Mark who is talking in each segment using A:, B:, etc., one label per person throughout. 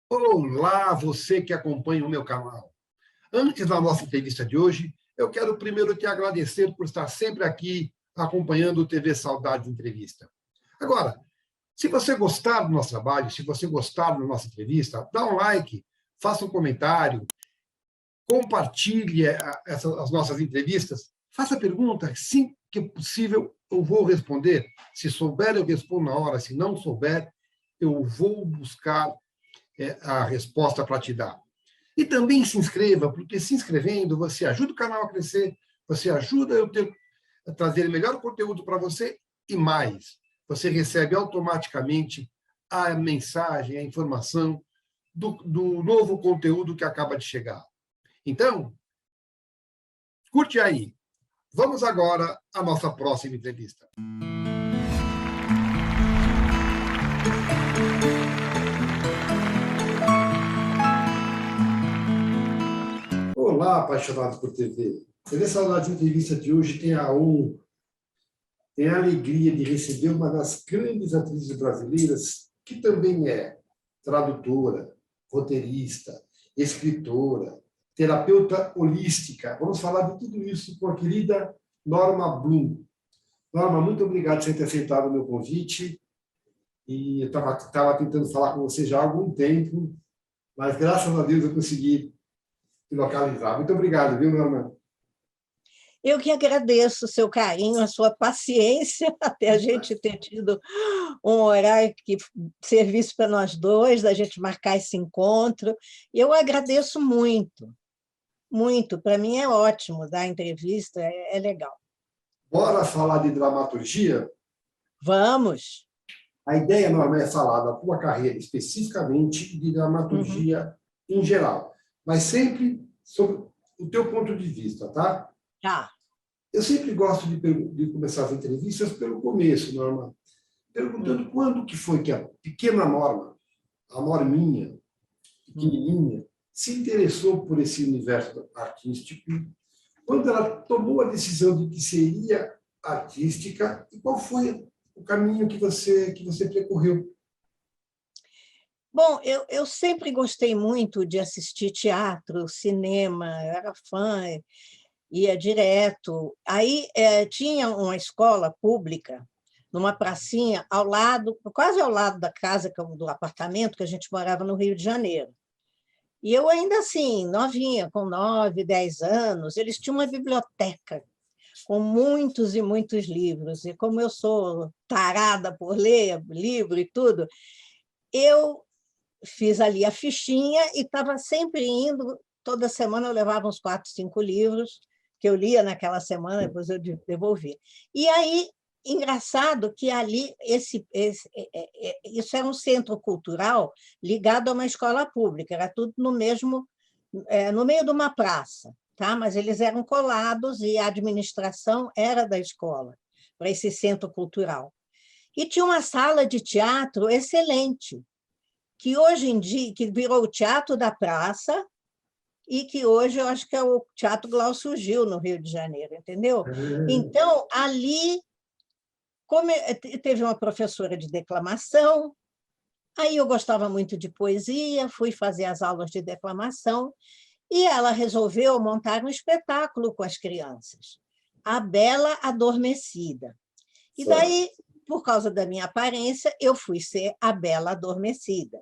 A: Olá, você que acompanha o meu canal. Antes da nossa entrevista de hoje, eu quero primeiro te agradecer por estar sempre aqui acompanhando o TV Saudade Entrevista. Agora, se você gostar do nosso trabalho, se você gostar da nossa entrevista, dá um like, faça um comentário, compartilhe as nossas entrevistas, faça perguntas, sim que é possível, eu vou responder. Se souber, eu respondo na hora, se não souber, eu vou buscar a resposta para te dar. E também se inscreva, porque se inscrevendo, você ajuda o canal a crescer, você ajuda a trazer melhor conteúdo para você e mais. Você recebe automaticamente a mensagem, a informação do novo conteúdo que acaba de chegar. Então, curte aí. Vamos agora à nossa próxima entrevista. Olá, apaixonados por TV. TV Saudade Entrevista de hoje tem a honra, tem a alegria de receber uma das grandes atrizes brasileiras, que também é tradutora, roteirista, escritora, terapeuta holística. Vamos falar de tudo isso com a querida Norma Bloom. Norma, muito obrigado por você ter aceitado o meu convite. E eu estava tentando falar com você já há algum tempo, mas graças a Deus eu consegui te localizar. Muito obrigado, viu, Norma?
B: Eu que agradeço o seu carinho, a sua paciência, até a gente ter tido um horário que servisse para nós dois, da gente marcar esse encontro. Eu agradeço muito, muito. Para mim é ótimo dar entrevista, é legal.
A: Bora falar de dramaturgia?
B: Vamos.
A: A ideia, Norma, é falar da tua carreira, especificamente de dramaturgia em geral, mas sempre sobre o teu ponto de vista, tá?
B: Tá.
A: Eu sempre gosto de começar as entrevistas pelo começo, Norma, perguntando quando que foi que a pequena Norma, a Norminha, pequenininha, se interessou por esse universo artístico, quando ela tomou a decisão de que seria artística e qual foi o caminho que você percorreu.
B: Bom, eu sempre gostei muito de assistir teatro, cinema, eu era fã, ia direto. Aí tinha uma escola pública, numa pracinha, ao lado, quase ao lado da casa, do apartamento, que a gente morava no Rio de Janeiro. E eu ainda assim, novinha, com 9, 10 anos, eles tinham uma biblioteca com muitos e muitos livros. E como eu sou tarada por ler livro e tudo, eu fiz ali a fichinha e estava sempre indo, toda semana eu levava uns 4, 5 livros, que eu lia naquela semana, depois eu devolvia. E aí, engraçado que ali, isso era um centro cultural ligado a uma escola pública, era tudo no mesmo, no meio de uma praça, tá? Mas eles eram colados e a administração era da escola, para esse centro cultural. E tinha uma sala de teatro excelente, que hoje em dia que virou o Teatro da Praça e que hoje eu acho que é o Teatro Glaucio Gil, no Rio de Janeiro, entendeu? Então, ali teve uma professora de declamação, aí eu gostava muito de poesia, fui fazer as aulas de declamação, e ela resolveu montar um espetáculo com as crianças, A Bela Adormecida. E daí, por causa da minha aparência, eu fui ser a Bela Adormecida.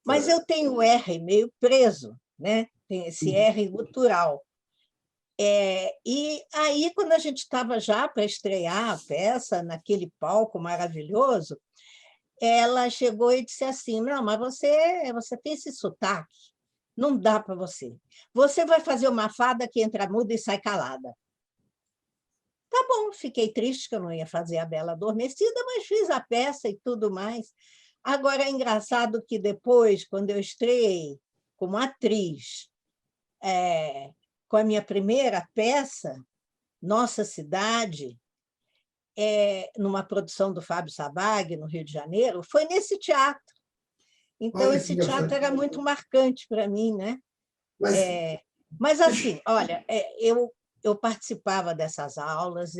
B: Mas eu tenho o R meio preso, né? Tem esse R gutural. E aí, quando a gente estava já para estrear a peça, naquele palco maravilhoso, ela chegou e disse assim, não, mas você tem esse sotaque, não dá para você. Você vai fazer uma fada que entra muda e sai calada. Tá bom, fiquei triste que eu não ia fazer a Bela Adormecida, mas fiz a peça e tudo mais. Agora, é engraçado que depois, quando eu estreiei como atriz, com a minha primeira peça, Nossa Cidade, numa produção do Fábio Sabag, no Rio de Janeiro, foi nesse teatro. Então, esse teatro era muito marcante para mim, né? Mas assim, olha, eu eu participava dessas aulas.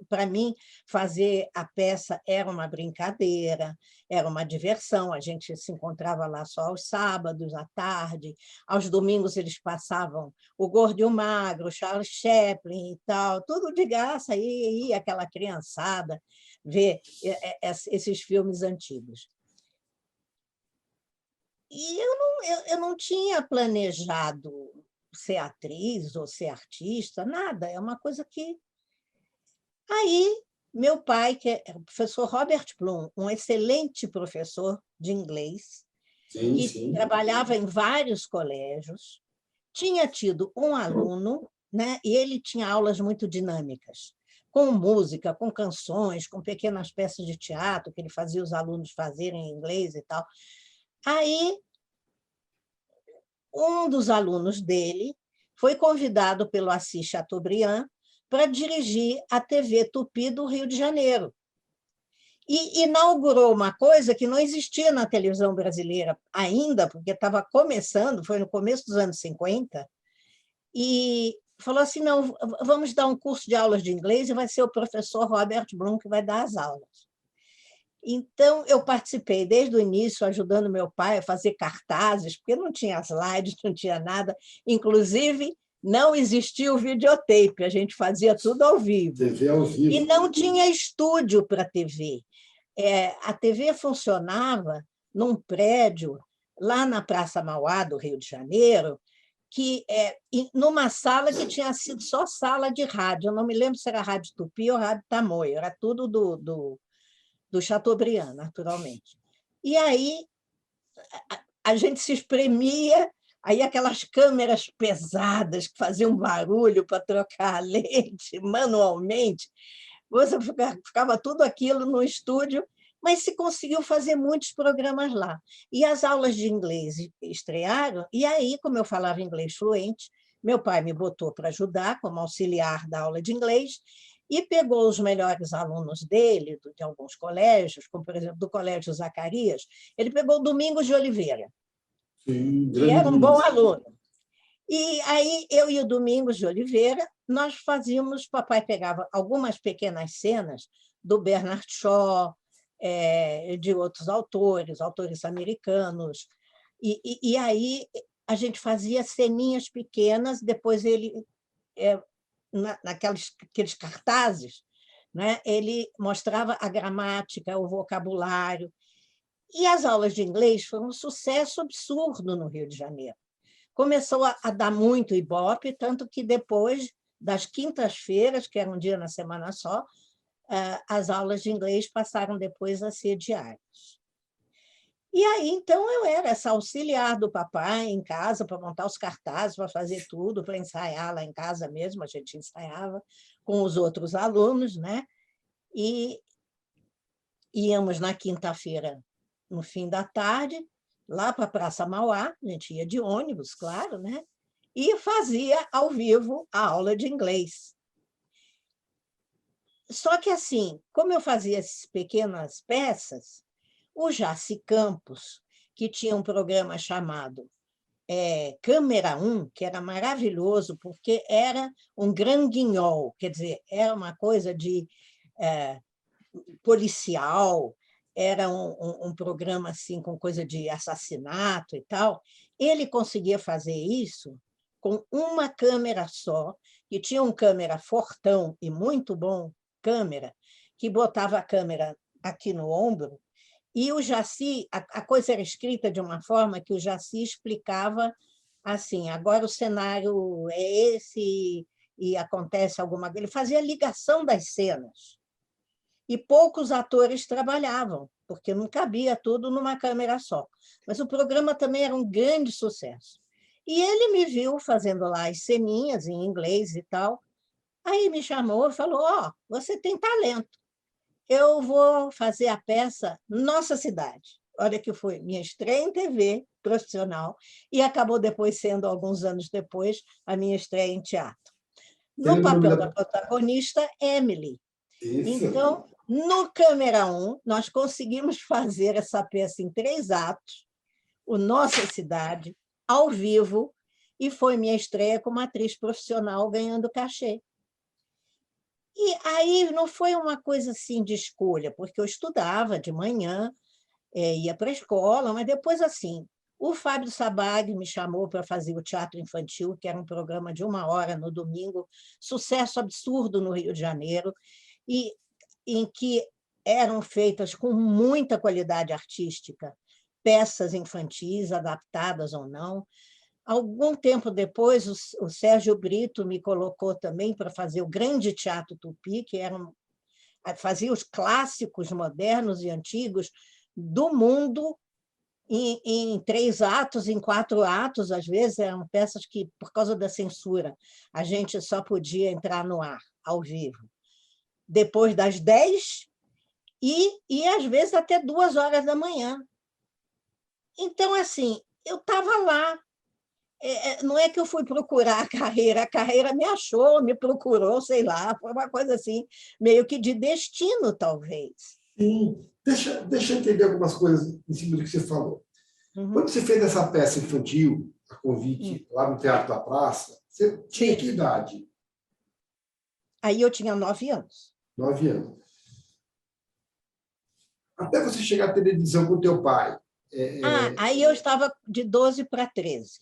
B: Para mim, fazer a peça era uma brincadeira, era uma diversão. A gente se encontrava lá só aos sábados, à tarde. Aos domingos, eles passavam O Gordo e o Magro, Charles Chaplin e tal, tudo de graça. Aí ia aquela criançada ver esses filmes antigos. E eu não tinha planejado ser atriz ou ser artista, nada. É uma coisa que... Aí, meu pai, que é o professor Robert Blum, um excelente professor de inglês,
A: Sim,
B: que
A: sim.
B: trabalhava em vários colégios, tinha tido um aluno, né, e ele tinha aulas muito dinâmicas, com música, com canções, com pequenas peças de teatro, que ele fazia os alunos fazerem em inglês e tal. Aí, um dos alunos dele foi convidado pelo Assis Chateaubriand para dirigir a TV Tupi do Rio de Janeiro. E inaugurou uma coisa que não existia na televisão brasileira ainda, porque estava começando, foi no começo dos anos 50, e falou assim, não, vamos dar um curso de aulas de inglês e vai ser o professor Robert Blum que vai dar as aulas. Então, eu participei desde o início, ajudando meu pai a fazer cartazes, porque não tinha slides, não tinha nada. Inclusive, não existia o videotape, a gente fazia tudo ao vivo.
A: TV ao vivo.
B: E não tinha estúdio para TV. A TV funcionava num prédio lá na Praça Mauá, do Rio de Janeiro, numa sala que tinha sido só sala de rádio. Eu não me lembro se era Rádio Tupi ou Rádio Tamoio, era tudo do Chateaubriand, naturalmente. E aí a gente se espremia, aí aquelas câmeras pesadas que faziam barulho para trocar a lente manualmente, você ficava tudo aquilo no estúdio, mas se conseguiu fazer muitos programas lá. E as aulas de inglês estrearam, e aí, como eu falava inglês fluente, meu pai me botou para ajudar como auxiliar da aula de inglês, e pegou os melhores alunos dele, de alguns colégios, como, por exemplo, do Colégio Zacarias, ele pegou o Domingos de Oliveira,
A: Sim,
B: que era um bom
A: Domingos.
B: aluno. E aí, eu e o Domingos de Oliveira, nós fazíamos, papai pegava algumas pequenas cenas do Bernard Shaw, de outros autores americanos, e aí a gente fazia ceninhas pequenas, depois ele, aqueles cartazes, né, ele mostrava a gramática, o vocabulário, e as aulas de inglês foram um sucesso absurdo no Rio de Janeiro. Começou a dar muito ibope, tanto que depois das quintas-feiras, que era um dia na semana só, as aulas de inglês passaram depois a ser diárias. E aí, então, eu era essa auxiliar do papai em casa para montar os cartazes, para fazer tudo, para ensaiar lá em casa mesmo, a gente ensaiava com os outros alunos, né? E íamos na quinta-feira, no fim da tarde, lá para a Praça Mauá, a gente ia de ônibus, claro, né? E fazia ao vivo a aula de inglês. Só que, assim, como eu fazia essas pequenas peças, o Jaci Campos, que tinha um programa chamado Câmera 1, que era maravilhoso, porque era um grand guignol, quer dizer, era uma coisa de policial, era um programa assim, com coisa de assassinato e tal. Ele conseguia fazer isso com uma câmera só, que tinha um câmera fortão e muito bom câmera, que botava a câmera aqui no ombro, e o Jaci, a coisa era escrita de uma forma que o Jaci explicava assim, agora o cenário é esse e acontece alguma coisa. Ele fazia a ligação das cenas. E poucos atores trabalhavam, porque não cabia tudo numa câmera só. Mas o programa também era um grande sucesso. E ele me viu fazendo lá as ceninhas em inglês e tal. Aí me chamou e falou, você tem talento. Eu vou fazer a peça Nossa Cidade. Olha que foi minha estreia em TV profissional e acabou depois sendo, alguns anos depois, a minha estreia em teatro. No papel da protagonista, Emily.
A: Isso.
B: Então, no Câmera 1, nós conseguimos fazer essa peça em 3 atos, o Nossa Cidade, ao vivo, e foi minha estreia como atriz profissional ganhando cachê. E aí não foi uma coisa assim de escolha, porque eu estudava de manhã, ia para a escola, mas depois, assim, o Fábio Sabag me chamou para fazer o Teatro Infantil, que era um programa de 1 hora no domingo, sucesso absurdo no Rio de Janeiro, e em que eram feitas com muita qualidade artística, peças infantis, adaptadas ou não. Algum tempo depois, o Sérgio Brito me colocou também para fazer o Grande Teatro Tupi, que fazia os clássicos modernos e antigos do mundo em 3 atos, em 4 atos, às vezes eram peças que, por causa da censura, a gente só podia entrar no ar, ao vivo, depois das 10 e às vezes até 2 horas da manhã. Então, assim, eu estava lá. Não é que eu fui procurar a carreira me achou, me procurou, sei lá, foi uma coisa assim, meio que de destino, talvez.
A: Sim. Deixa eu entender algumas coisas em cima do que você falou. Quando você fez essa peça infantil, a convite, lá no Teatro da Praça, você tinha que idade?
B: Aí eu tinha 9 anos.
A: 9 anos. Até você chegar à televisão com o teu pai.
B: Aí eu estava de 12 para 13.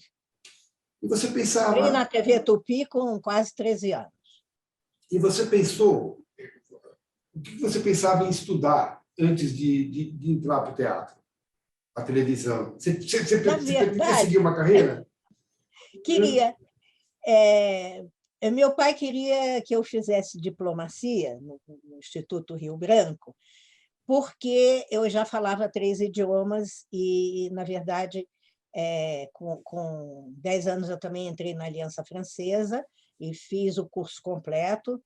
A: E você
B: Entrei na
A: pensava...
B: TV Tupi com quase 13 anos.
A: E você pensou... O que você pensava em estudar antes de entrar para o teatro, a televisão? Você
B: Na
A: queria
B: verdade,
A: seguir uma carreira?
B: queria. Meu pai queria que eu fizesse diplomacia no Instituto Rio Branco, porque eu já falava 3 idiomas e, na verdade, com 10 anos eu também entrei na Aliança Francesa e fiz o curso completo,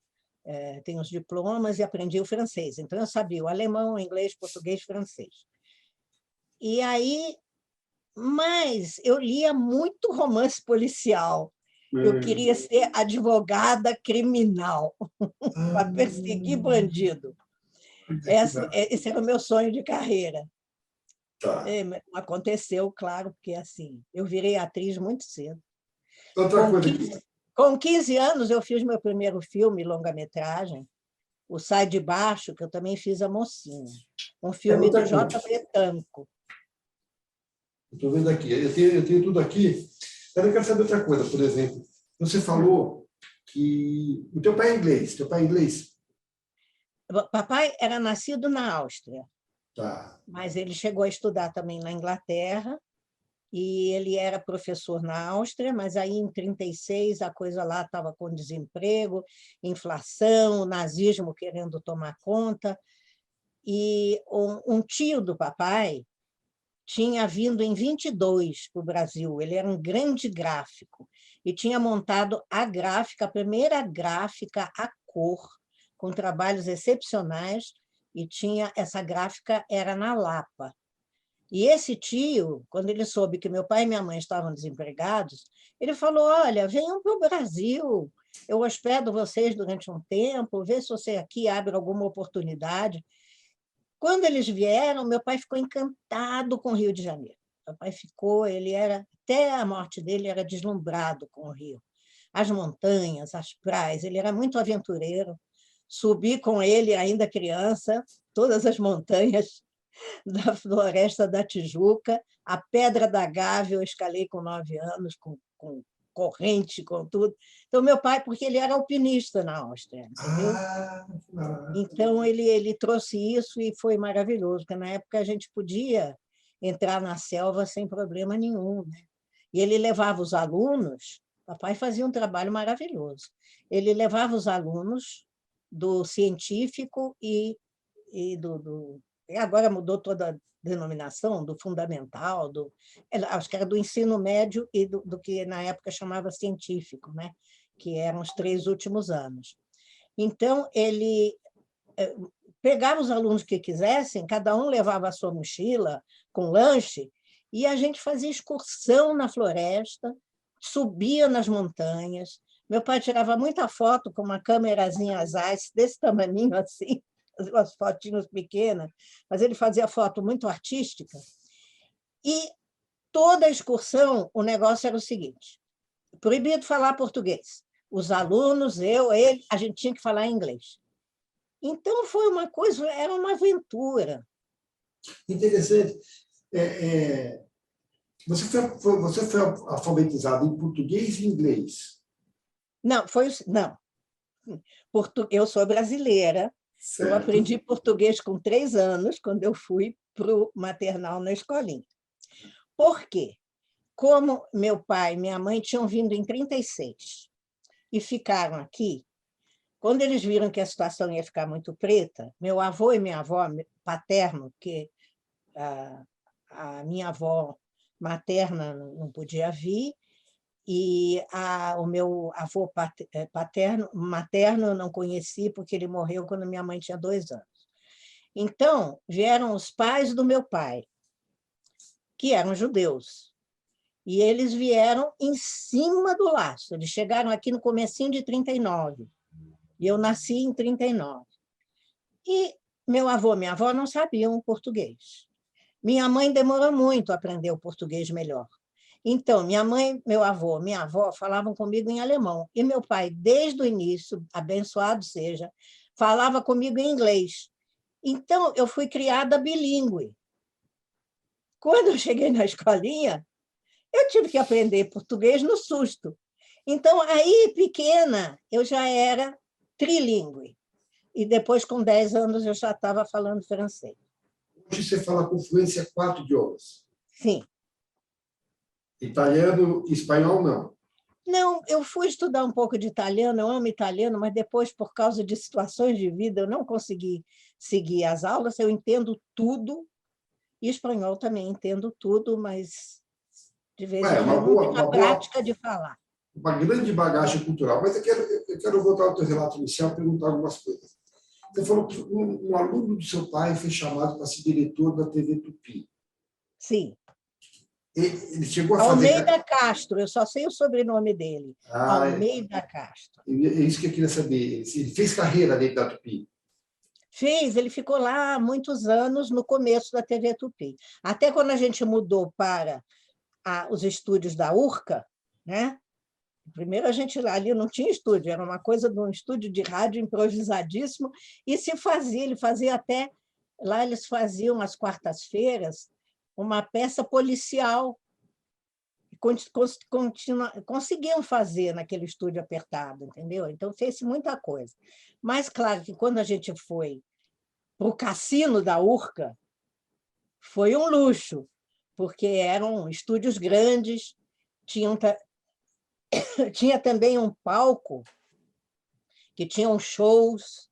B: tenho os diplomas e aprendi o francês. Então, eu sabia o alemão, o inglês, português, francês. E aí, mas eu lia muito romance policial. Eu queria ser advogada criminal para perseguir bandido. Esse era o meu sonho de carreira.
A: Tá.
B: Aconteceu, claro, porque assim, eu virei atriz muito cedo.
A: Outra coisa
B: Com 15 anos, eu fiz meu primeiro filme, longa-metragem, O Sai de Baixo, que eu também fiz a mocinha. Um filme do J.B. Tanco.
A: Estou vendo aqui. Eu tenho tudo aqui. Mas eu quero saber outra coisa, por exemplo. Você falou que o teu pai é inglês. Teu pai é inglês?
B: Papai era nascido na Áustria,
A: Tá.
B: mas ele chegou a estudar também na Inglaterra, e ele era professor na Áustria, mas aí em 1936 a coisa lá estava com desemprego, inflação, o nazismo querendo tomar conta, e um tio do papai tinha vindo em 22 para o Brasil, ele era um grande gráfico, e tinha montado a gráfica, a primeira gráfica a cor, com trabalhos excepcionais, e essa gráfica era na Lapa. E esse tio, quando ele soube que meu pai e minha mãe estavam desempregados, ele falou: olha, venham para o Brasil, eu hospedo vocês durante um tempo, vê se você aqui abre alguma oportunidade. Quando eles vieram, meu pai ficou encantado com o Rio de Janeiro. Meu pai ficou, até a morte dele, era deslumbrado com o Rio. As montanhas, as praias, ele era muito aventureiro. Subi com ele, ainda criança, todas as montanhas da Floresta da Tijuca, a Pedra da Gávea eu escalei com 9 anos, com corrente, com tudo. Então, meu pai, porque ele era alpinista na Áustria, entendeu? Então, ele trouxe isso e foi maravilhoso, porque na época a gente podia entrar na selva sem problema nenhum, né? E ele levava os alunos, papai fazia um trabalho maravilhoso, ele levava os alunos do científico e agora mudou toda a denominação, do fundamental, acho que era do ensino médio e do que na época chamava científico, né? Que eram os 3 últimos anos. Então, ele pegava os alunos que quisessem, cada um levava a sua mochila com lanche, e a gente fazia excursão na floresta, subia nas montanhas. Meu pai tirava muita foto com uma câmerazinha Zeiss, desse tamaninho assim, umas fotinhos pequenas, mas ele fazia foto muito artística. E toda a excursão, o negócio era o seguinte: proibido falar português. Os alunos, eu, ele, a gente tinha que falar inglês. Então, foi uma coisa, era uma aventura.
A: Interessante. Você foi alfabetizado em português e inglês?
B: Não, não. Eu sou brasileira, eu
A: Certo.
B: aprendi português com 3 anos, quando eu fui para o maternal na escolinha. Por quê? Como meu pai e minha mãe tinham vindo em 36 e ficaram aqui, quando eles viram que a situação ia ficar muito preta, meu avô e minha avó paterno, que a minha avó materna não podia vir, e o meu avô materno eu não conheci, porque ele morreu quando minha mãe tinha 2 anos. Então, vieram os pais do meu pai, que eram judeus, e eles vieram em cima do laço. Eles chegaram aqui no comecinho de 39, e eu nasci em 39. E meu avô e minha avó não sabiam português. Minha mãe demorou muito a aprender o português melhor. Então, minha mãe, meu avô, minha avó falavam comigo em alemão. E meu pai, desde o início, abençoado seja, falava comigo em inglês. Então, eu fui criada bilíngue. Quando eu cheguei na escolinha, eu tive que aprender português no susto. Então, aí, pequena, eu já era trilíngue. E depois, com 10 anos, eu já estava falando francês.
A: Hoje você fala com fluência 4 idiomas.
B: Sim.
A: Italiano e espanhol, não.
B: Não, eu fui estudar um pouco de italiano, eu amo italiano, mas depois, por causa de situações de vida, eu não consegui seguir as aulas. Eu entendo tudo, e espanhol também entendo tudo, mas de vez em quando eu não tenho a prática de falar.
A: Uma grande bagagem cultural. Mas eu quero voltar ao teu relato inicial e perguntar algumas coisas. Você falou que um aluno do seu pai foi chamado para ser diretor da TV Tupi.
B: Sim.
A: Ele chegou a fazer...
B: Almeida Castro, eu só sei o sobrenome dele. Almeida Castro.
A: É isso que eu queria saber. Ele fez carreira dentro da Tupi?
B: Fez, ele ficou lá há muitos anos, no começo da TV Tupi. Até quando a gente mudou para os estúdios da Urca, né? Primeiro, a gente ali não tinha estúdio, era uma coisa de um estúdio de rádio improvisadíssimo, e ele fazia até... Lá eles faziam, às quartas-feiras, uma peça policial. Conseguiam fazer naquele estúdio apertado, entendeu? Então, fez muita coisa. Mas, claro, que quando a gente foi para o cassino da Urca, foi um luxo, porque eram estúdios grandes, tinha também um palco que tinham shows,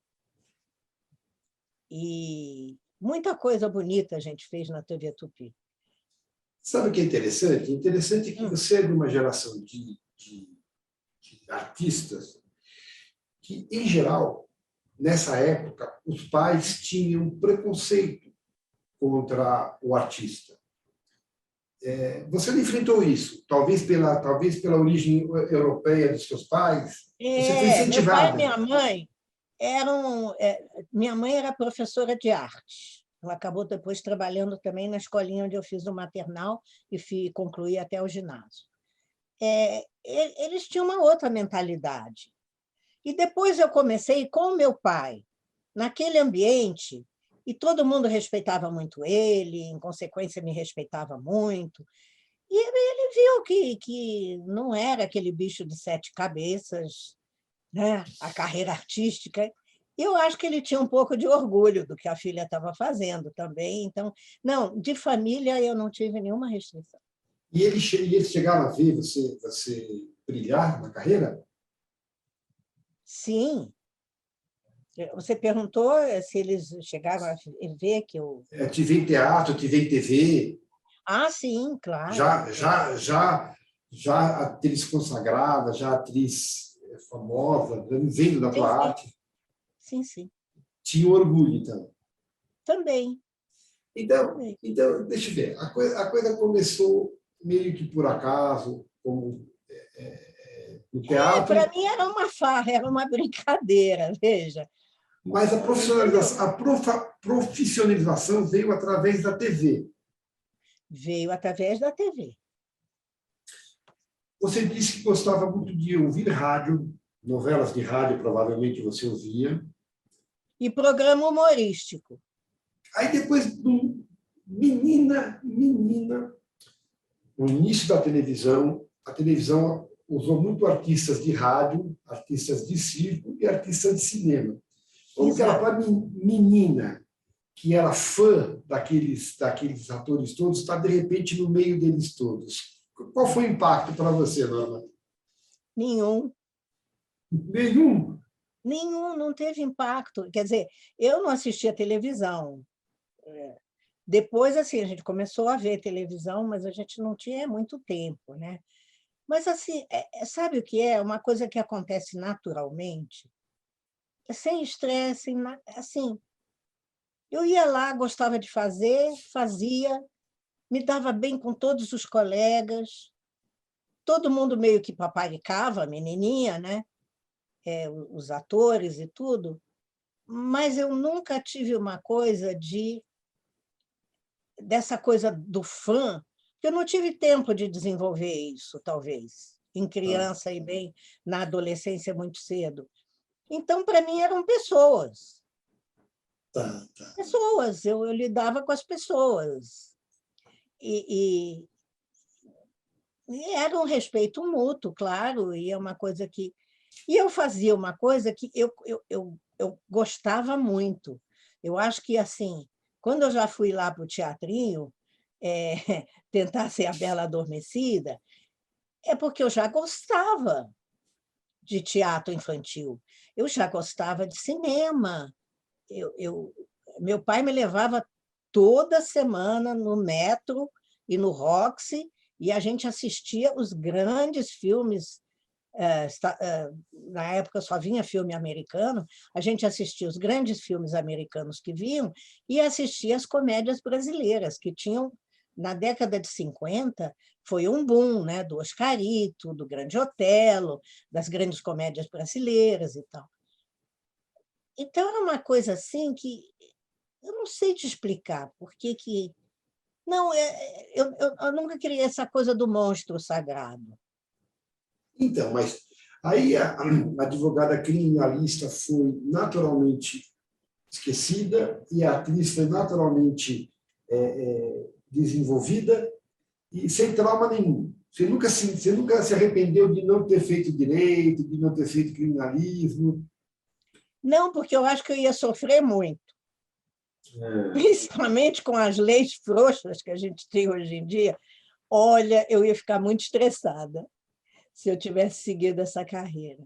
B: e muita coisa bonita a gente fez na TV Tupi.
A: Sabe o que é interessante? Interessante que você é de uma geração de artistas que, em geral, nessa época, os pais tinham preconceito contra o artista. Você não enfrentou isso? Talvez pela origem europeia dos seus pais? Você foi incentivada.
B: Meu pai e minha mãe minha mãe era professora de arte. Ela acabou depois trabalhando também na escolinha onde eu fiz o maternal e concluí até o ginásio. Eles tinham uma outra mentalidade. E depois eu comecei com o meu pai, naquele ambiente, e todo mundo respeitava muito ele, em consequência, me respeitava muito. E ele viu que não era aquele bicho de 7 cabeças, né? A carreira artística. Eu acho que ele tinha um pouco de orgulho do que a filha estava fazendo também. Então, não, de família eu não tive nenhuma restrição.
A: E eles chegaram a ver você brilhar na carreira?
B: Sim. Você perguntou se eles chegaram a ver que eu...
A: Te vi em teatro, te vi em TV.
B: Ah, sim, claro.
A: Já atriz consagrada, já atriz famosa, vendo da tua arte.
B: Sim, sim.
A: Tinha orgulho, então.
B: Também.
A: Então, deixa eu ver. A coisa começou meio que por acaso, como no teatro.
B: Para mim era uma farra, era uma brincadeira, veja.
A: Mas a profissionalização veio através da TV.
B: Veio através da TV.
A: Você disse que gostava muito de ouvir rádio, Novelas de rádio, provavelmente, você ouvia.
B: E programa humorístico.
A: Aí, depois, menina, no início da televisão, a televisão usou muito artistas de rádio, artistas de circo e artistas de cinema. Como que era para menina, que era fã daqueles atores todos, está, de repente, no meio deles todos? Qual foi o impacto para você, Norma?
B: Nenhum.
A: Nenhum?
B: Nenhum, não teve impacto. Quer dizer, eu não assistia televisão. Depois, assim, a gente começou a ver televisão, mas a gente não tinha muito tempo, né? Mas, assim, sabe o que é? Uma coisa que acontece naturalmente, sem estresse, assim. Eu ia lá, gostava de fazer, fazia, me dava bem com todos os colegas, todo mundo meio que paparicava a menininha, né? Os atores e tudo, mas eu nunca tive uma coisa dessa coisa do fã, que eu não tive tempo de desenvolver isso, talvez, em criança e bem na adolescência muito cedo. Então, para mim, eram pessoas. Pessoas, eu lidava com as pessoas. E era um respeito mútuo, claro, e é uma coisa que... E eu fazia uma coisa que eu gostava muito. Eu acho que, assim, quando eu já fui lá para o teatrinho, tentar ser a Bela Adormecida, é porque eu já gostava de teatro infantil, eu já gostava de cinema. Meu pai me levava toda semana no Metro e no Roxy, e a gente assistia os grandes filmes. Na época só vinha filme americano, a gente assistia os grandes filmes americanos que vinham e assistia as comédias brasileiras, que tinham, na década de 50, foi um boom, né? Do Oscarito, do Grande Otelo, das grandes comédias brasileiras e tal. Então, era uma coisa assim que eu não sei te explicar por que que... Não, eu nunca criei essa coisa do monstro sagrado.
A: Então, mas aí a advogada criminalista foi naturalmente esquecida e a atriz foi naturalmente desenvolvida e sem trauma nenhum. Você nunca se arrependeu de não ter feito direito, de não ter feito criminalismo?
B: Não, porque eu acho que eu ia sofrer muito. Principalmente com as leis frouxas que a gente tem hoje em dia. Olha, eu ia ficar muito estressada se eu tivesse seguido essa carreira.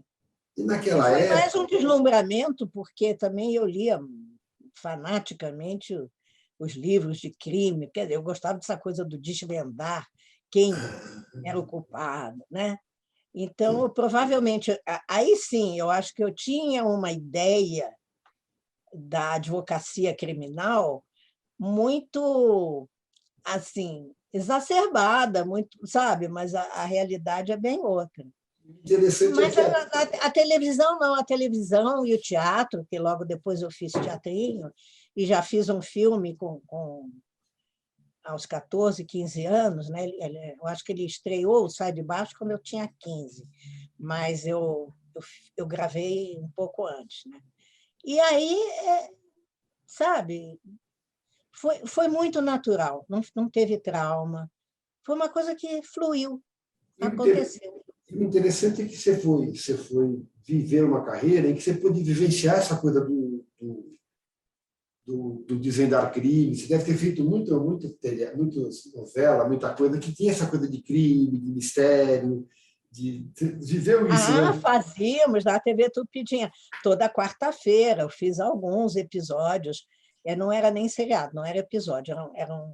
A: E naquela
B: foi
A: época...
B: mais um deslumbramento, porque também eu lia fanaticamente os livros de crime. Quer dizer, eu gostava dessa coisa do desvendar quem era o culpado, né? Então, eu, provavelmente, aí sim, eu acho que eu tinha uma ideia da advocacia criminal muito, assim, exacerbada, muito, sabe? Mas a realidade é bem outra.
A: Interessante é
B: Mas
A: que
B: a televisão não, a televisão e o teatro, que logo depois eu fiz teatrinho e já fiz um filme aos 14, 15 anos, né? Eu acho que ele estreou o Sai de Baixo quando eu tinha 15, mas eu gravei um pouco antes, né? E aí, sabe, foi muito natural, não teve trauma, foi uma coisa que fluiu, aconteceu.
A: o interessante é que você foi viver uma carreira em que você pôde vivenciar essa coisa do desvendar crime. Você deve ter feito muita novela, muita coisa que tinha essa coisa de crime, de mistério, viveu isso, né?
B: Fazíamos na TV Tupi, tinha toda quarta-feira, eu fiz alguns episódios, não era nem seriado, não era episódio, eram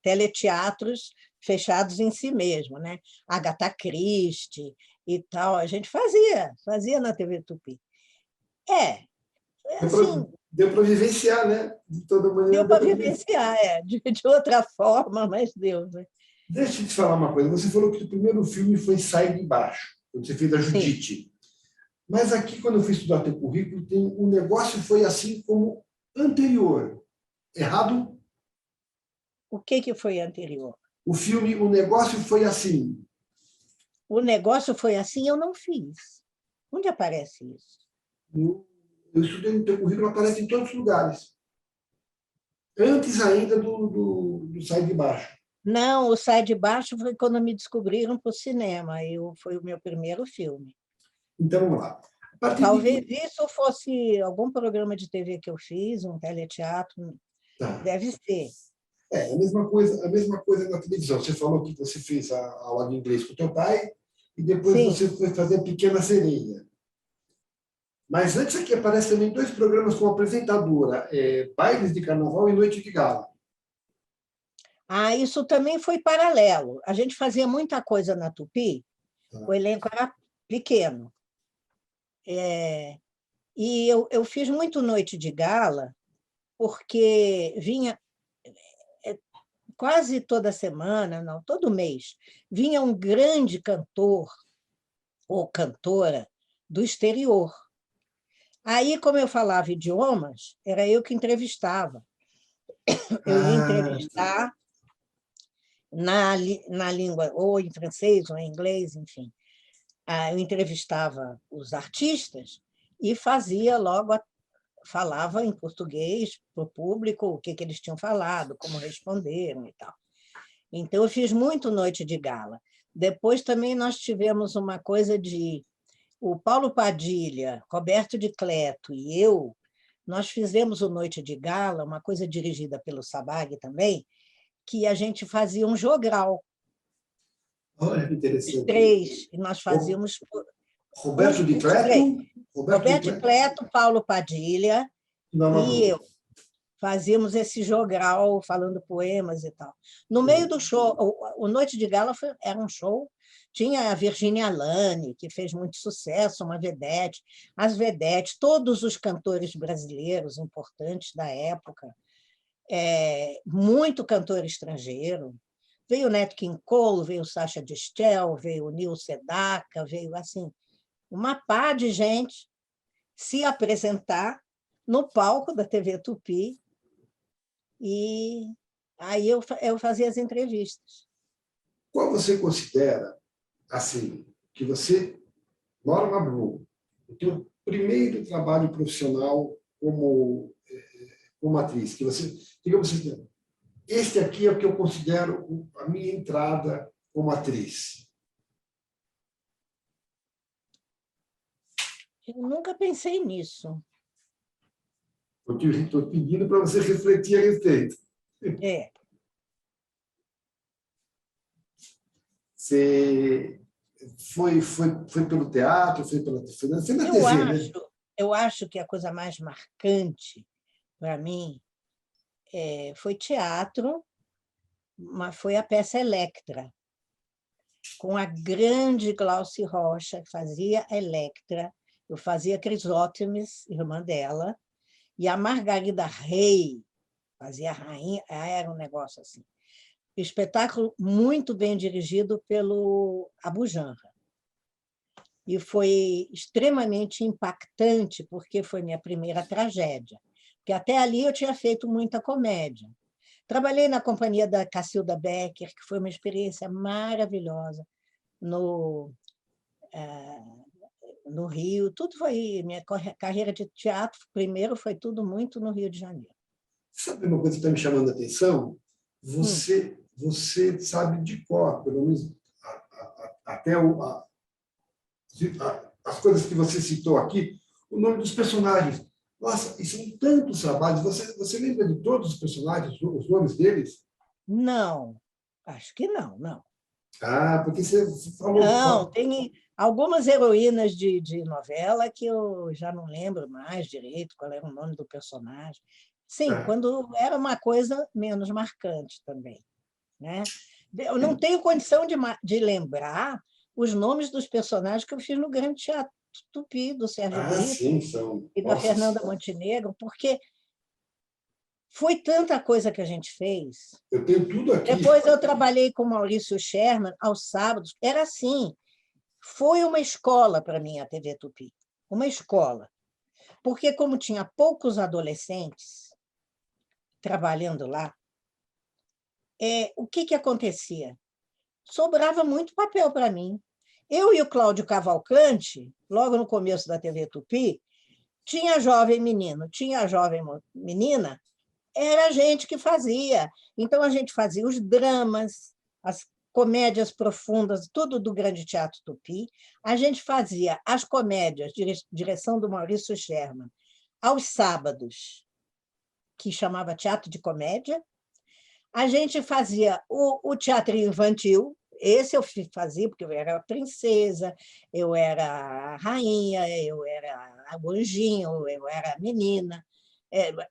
B: teleteatros fechados em si mesmo, né? Agatha Christie e tal, a gente fazia na TV Tupi. Assim,
A: deu para vivenciar, né? De toda maneira.
B: Deu para vivenciar, de outra forma, mas deu, né?
A: Deixa eu te falar uma coisa. Você falou que o primeiro filme foi Sai de Baixo, quando você fez a Judite. Sim. Mas aqui, quando eu fui estudar teu currículo, o negócio foi assim como anterior. Errado?
B: O que foi anterior?
A: O negócio foi assim.
B: O negócio foi assim, eu não fiz. Onde aparece isso?
A: Eu estudei no teu currículo, aparece em todos os lugares. Antes ainda do Sai de Baixo.
B: Não, o Sai de Baixo foi quando me descobriram para o cinema. Foi o meu primeiro filme.
A: Então, vamos lá. A partir
B: Talvez
A: de...
B: isso fosse algum programa de TV que eu fiz, um teleteatro.
A: Tá.
B: Deve ser.
A: A mesma coisa na televisão. Você falou que você fez a aula de inglês com o teu pai e depois
B: Sim.
A: você foi fazer Pequena Sereia. Mas antes aqui aparece também 2 programas como apresentadora, Bailes de Carnaval e Noite de Gala.
B: Isso também foi paralelo. A gente fazia muita coisa na Tupi, o elenco era pequeno. E eu fiz muito Noite de Gala, porque vinha quase toda semana, não, todo mês, vinha um grande cantor ou cantora do exterior. Aí, como eu falava idiomas, era eu que entrevistava. Eu ia entrevistar na língua, ou em francês, ou em inglês, enfim. Eu entrevistava os artistas e fazia logo, falava em português para o público o que eles tinham falado, como responderam e tal. Então, eu fiz muito Noite de Gala. Depois também nós tivemos uma coisa de... O Paulo Padilha, Roberto de Cleto e eu, nós fizemos o Noite de Gala, uma coisa dirigida pelo Sabag também, que a gente fazia um jogral.
A: Olha que interessante.
B: 3, e nós fazíamos...
A: Roberto de
B: os 3.
A: Cleto?
B: Roberto de Cleto, Paulo Padilha e eu. Fazíamos esse jogral falando poemas e tal. No meio do show, o Noite de Gala era um show, tinha a Virginia Lane, que fez muito sucesso, uma vedete, as vedetes, todos os cantores brasileiros importantes da época, muito cantor estrangeiro. Veio o Nat King Cole, veio o Sacha Distel, veio o Neil Sedaka, veio assim, uma pá de gente se apresentar no palco da TV Tupi, e aí eu fazia as entrevistas.
A: Qual você considera, assim, que você, Norma Brum, o teu primeiro trabalho profissional como atriz, que você, digamos assim, este aqui é o que eu considero a minha entrada como atriz?
B: Eu nunca pensei nisso.
A: Estou pedindo para você refletir a respeito. Você foi pelo teatro, foi na TV, né?
B: Eu acho que a coisa mais marcante para mim foi teatro, mas foi a peça Electra, com a grande Glauce Rocha, que fazia Electra, eu fazia Crisótemis, irmã dela, e a Margarida Rey fazia a rainha, era um negócio assim. Espetáculo muito bem dirigido pelo Abu Janra. E foi extremamente impactante, porque foi minha primeira tragédia. Porque até ali eu tinha feito muita comédia. Trabalhei na companhia da Cacilda Becker, que foi uma experiência maravilhosa, no Rio. Tudo foi... Minha carreira de teatro, primeiro, foi tudo muito no Rio de Janeiro.
A: Sabe uma coisa que está me chamando a atenção? Você sabe de cor, pelo menos até as coisas que você citou aqui, o nome dos personagens. Nossa, e são tantos trabalhos. Você lembra de todos os personagens, os nomes deles?
B: Não, acho que não.
A: Porque você falou...
B: Não, tem algumas heroínas de novela que eu já não lembro mais direito qual era o nome do personagem. Sim, quando era uma coisa menos marcante também, né? Eu não tenho condição de lembrar os nomes dos personagens que eu fiz no Grande Teatro Tupi, do Sérgio Brito,
A: sim, são...
B: e da Fernanda Montenegro, porque foi tanta coisa que a gente fez.
A: Eu tenho tudo aqui.
B: Depois eu trabalhei com Maurício Sherman aos sábados. Era assim, foi uma escola para mim a TV Tupi, uma escola. Porque como tinha poucos adolescentes trabalhando lá, o que acontecia? Sobrava muito papel para mim. Eu e o Cláudio Cavalcante, logo no começo da TV Tupi, tinha jovem menino, tinha jovem menina, era a gente que fazia. Então, a gente fazia os dramas, as comédias profundas, tudo do Grande Teatro Tupi. A gente fazia as comédias, direção do Maurício Sherman, aos sábados, que chamava Teatro de Comédia. A gente fazia o teatro infantil, esse eu fazia, porque eu era a princesa, eu era a rainha, eu era o anjinho, eu era a menina.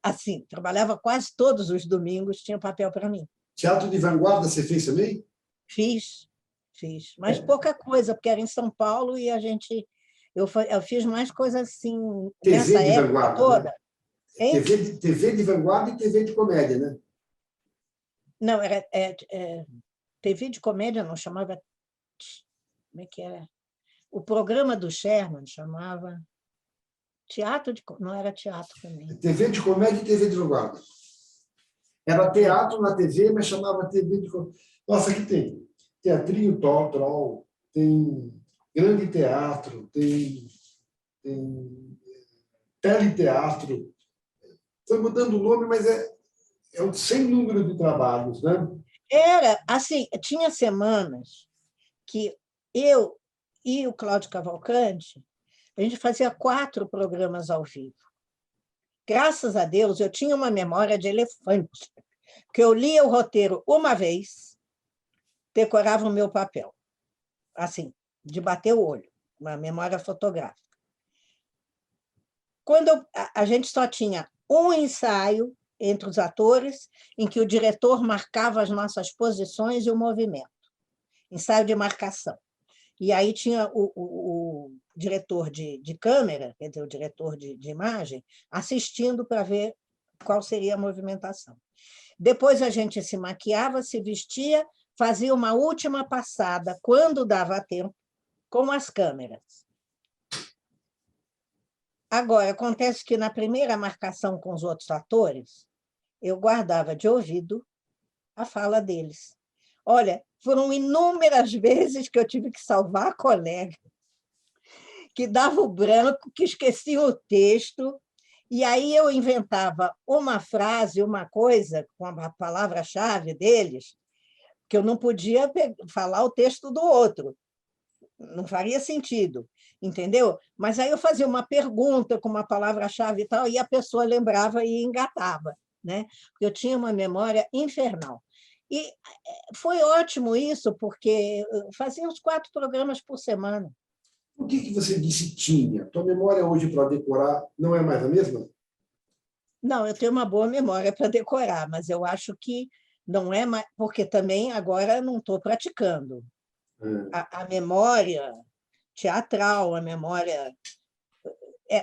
B: Assim, trabalhava quase todos os domingos, tinha papel para mim.
A: Teatro de vanguarda você fez também?
B: Fiz, mas pouca coisa, porque era em São Paulo e eu fiz mais coisas assim,
A: TV
B: nessa
A: de
B: época
A: vanguarda,
B: toda.
A: né? TV de vanguarda e TV de comédia, né?
B: Não, era TV de comédia, não chamava. Como é que era? O programa do Sherman chamava teatro de. Não era teatro também.
A: TV de comédia e TV de vanguarda. Era teatro na TV, mas chamava TV de comédia. Nossa, aqui tem Teatrinho Troll, tem Grande Teatro, tem Teleteatro. Foi mudando o nome, mas é um sem número de trabalhos, né?
B: Era assim, tinha semanas que eu e o Cláudio Cavalcante, a gente fazia 4 programas ao vivo. Graças a Deus, eu tinha uma memória de elefante, porque eu lia o roteiro uma vez, decorava o meu papel, assim, de bater o olho, uma memória fotográfica. Quando a gente só tinha um ensaio entre os atores, em que o diretor marcava as nossas posições e o movimento, ensaio de marcação. E aí tinha o diretor de câmera, quer dizer, o diretor de imagem, assistindo para ver qual seria a movimentação. Depois a gente se maquiava, se vestia, fazia uma última passada, quando dava tempo, com as câmeras. Agora, acontece que na primeira marcação com os outros atores, eu guardava de ouvido a fala deles. Olha, foram inúmeras vezes que eu tive que salvar a colega, que dava o branco, que esquecia o texto, e aí eu inventava uma frase, uma coisa, com a palavra-chave deles, que eu não podia falar o texto do outro, não faria sentido, entendeu? Mas aí eu fazia uma pergunta com uma palavra-chave e tal, e a pessoa lembrava e engatava, né? Porque eu tinha uma memória infernal. E foi ótimo isso, porque fazia uns 4 programas por semana.
A: Por que você disse tinha? Tua memória hoje para decorar não é mais a mesma?
B: Não, eu tenho uma boa memória para decorar, mas eu acho que não é mais, porque também agora não estou praticando. A memória teatral, a memória...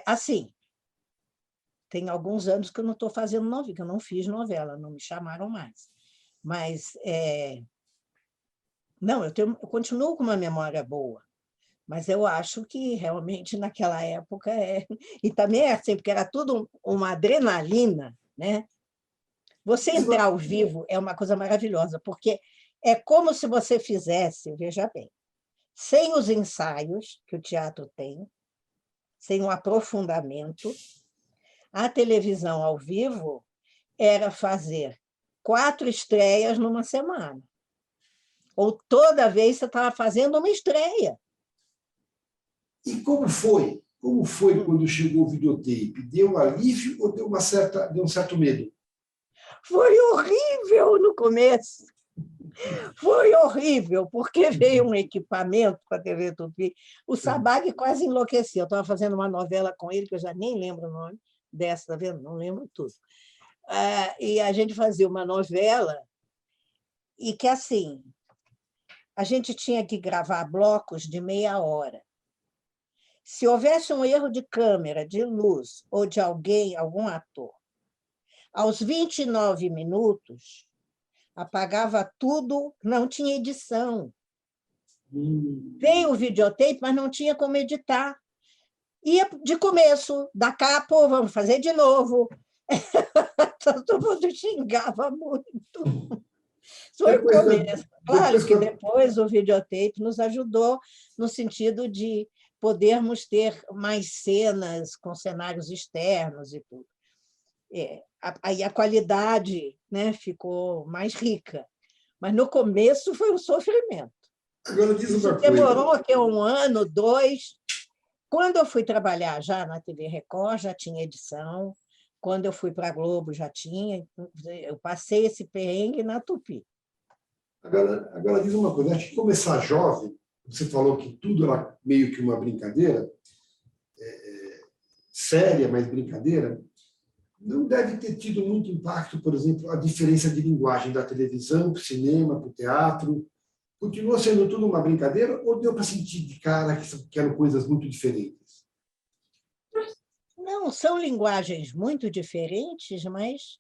B: assim, tem alguns anos que eu não estou fazendo novela, que eu não fiz novela, não me chamaram mais. Mas, não, eu continuo com uma memória boa, mas eu acho que realmente naquela época e também é assim, porque era tudo uma adrenalina, né? Você entrar ao vivo é uma coisa maravilhosa, porque é como se você fizesse, veja bem, sem os ensaios que o teatro tem, sem um aprofundamento, a televisão ao vivo era fazer 4 estreias numa semana. Ou toda vez você estava fazendo uma estreia.
A: E como foi? Como foi quando chegou o videotape? Deu um alívio ou deu um certo medo?
B: Foi horrível no começo. Foi horrível, porque veio um equipamento para a TV Tupi. O Sabag quase enlouqueceu. Eu estava fazendo uma novela com ele, que eu já nem lembro o nome dessa, está vendo? Não lembro tudo. E a gente fazia uma novela e que, assim, a gente tinha que gravar blocos de meia hora. Se houvesse um erro de câmera, de luz ou de algum ator, aos 29 minutos, apagava tudo, não tinha edição. Veio o videotape, mas não tinha como editar. Ia de começo, da capa, vamos fazer de novo. Todo mundo xingava muito. Foi o começo. Claro que depois o videotape nos ajudou no sentido de podermos ter mais cenas com cenários externos e tudo. Aí a qualidade, né, ficou mais rica. Mas no começo foi um sofrimento.
A: Agora diz uma
B: Isso
A: coisa.
B: demorou aqui 1 ano, 2. Quando eu fui trabalhar já na TV Record, já tinha edição. Quando eu fui para a Globo, já tinha. Eu passei esse perrengue na Tupi.
A: Agora diz uma coisa. Acho que começar jovem, você falou que tudo era meio que uma brincadeira, séria, mas brincadeira, não deve ter tido muito impacto, por exemplo, a diferença de linguagem da televisão para o cinema, para o teatro. Continua sendo tudo uma brincadeira ou deu para sentir de cara que eram coisas muito diferentes?
B: Não, são linguagens muito diferentes, mas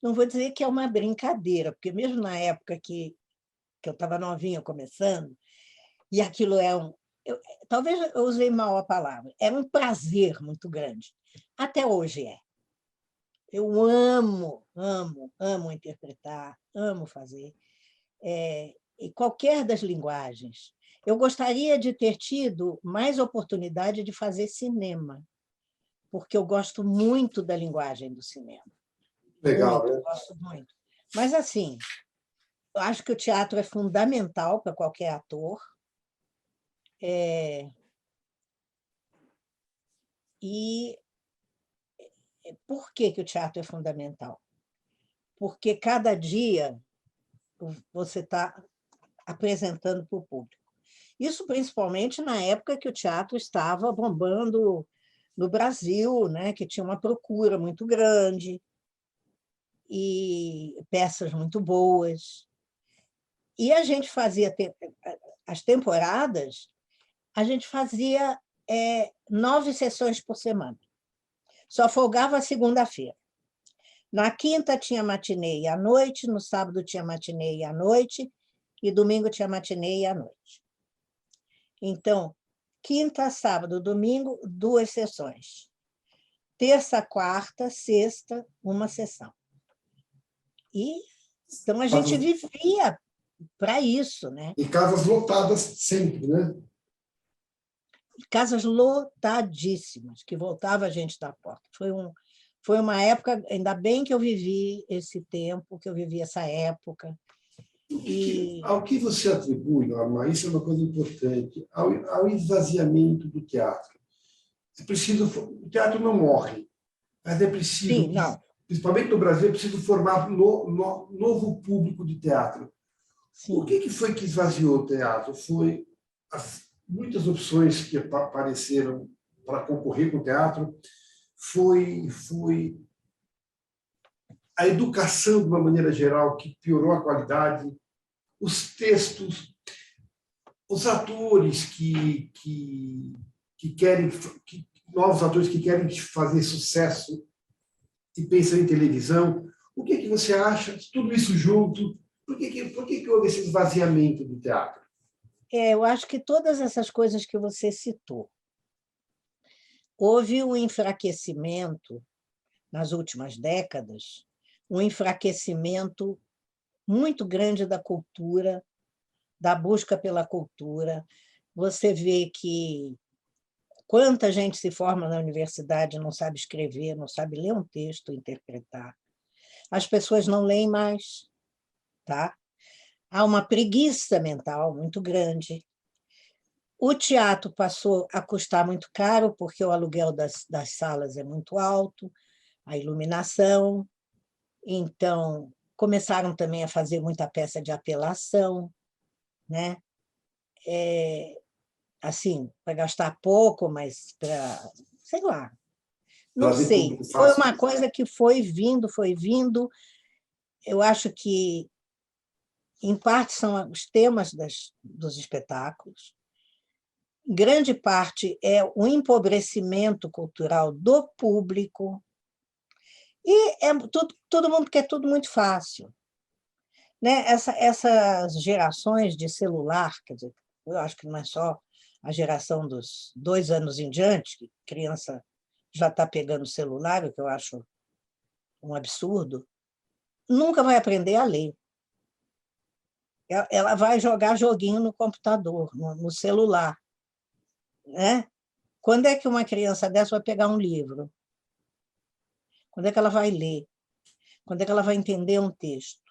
B: não vou dizer que é uma brincadeira, porque mesmo na época que eu estava novinha começando, e aquilo talvez eu usei mal a palavra, era um prazer muito grande. Até hoje é. Eu amo, amo, amo interpretar, amo fazer. E qualquer das linguagens. Eu gostaria de ter tido mais oportunidade de fazer cinema, porque eu gosto muito da linguagem do cinema.
A: Legal,
B: Muito,
A: né?
B: gosto muito. Mas, assim, eu acho que o teatro é fundamental para qualquer ator. E por que o teatro é fundamental? Porque cada dia você está apresentando para o público. Isso principalmente na época que o teatro estava bombando no Brasil, né? Que tinha uma procura muito grande e peças muito boas. E a gente fazia as temporadas, a gente fazia 9 sessões por semana. Só folgava a segunda-feira. Na quinta tinha matinê à noite, no sábado tinha matinê à noite e domingo tinha matinê à noite. Então, quinta, sábado, domingo, 2 sessões. Terça, quarta, sexta, 1 sessão. Então, a gente vivia para isso, né?
A: E casas lotadas sempre, né?
B: Casas lotadíssimas, que voltava a gente da porta. Foi uma época, ainda bem que eu vivi esse tempo, que eu vivi essa época.
A: Ao que você atribui, Norma, isso é uma coisa importante, ao esvaziamento do teatro. O teatro não morre, mas é preciso,
B: Sim, não.
A: principalmente no Brasil, é preciso formar novo público de teatro.
B: Sim.
A: O que foi que esvaziou o teatro? Foi muitas opções que apareceram para concorrer com o teatro, foi a educação, de uma maneira geral, que piorou a qualidade, os textos, os atores que querem, novos atores que querem fazer sucesso e pensam em televisão. O que você acha de tudo isso junto? Por que houve esse esvaziamento do teatro?
B: Eu acho que todas essas coisas que você citou. Houve um enfraquecimento nas últimas décadas, um enfraquecimento muito grande da cultura, da busca pela cultura. Você vê que quanta gente se forma na universidade, não sabe escrever, não sabe ler um texto, interpretar. As pessoas não leem mais, tá? Há uma preguiça mental muito grande. O teatro passou a custar muito caro, porque o aluguel das salas é muito alto, a iluminação. Então, começaram também a fazer muita peça de apelação, né? Assim, para gastar pouco, mas para, sei lá, não
A: Trazer
B: sei.
A: público
B: Foi
A: fácil.
B: uma coisa que foi vindo, foi vindo. Eu acho que, em parte, são os temas dos espetáculos. Grande parte é o empobrecimento cultural do público. E todo mundo quer tudo muito fácil. Né? Essas gerações de celular, quer dizer, eu acho que não é só a geração dos 2 anos em diante, que criança já está pegando celular, o que eu acho um absurdo, nunca vai aprender a ler. Ela vai jogar joguinho no computador, no celular, né? Quando é que uma criança dessa vai pegar um livro? Quando é que ela vai ler? Quando é que ela vai entender um texto?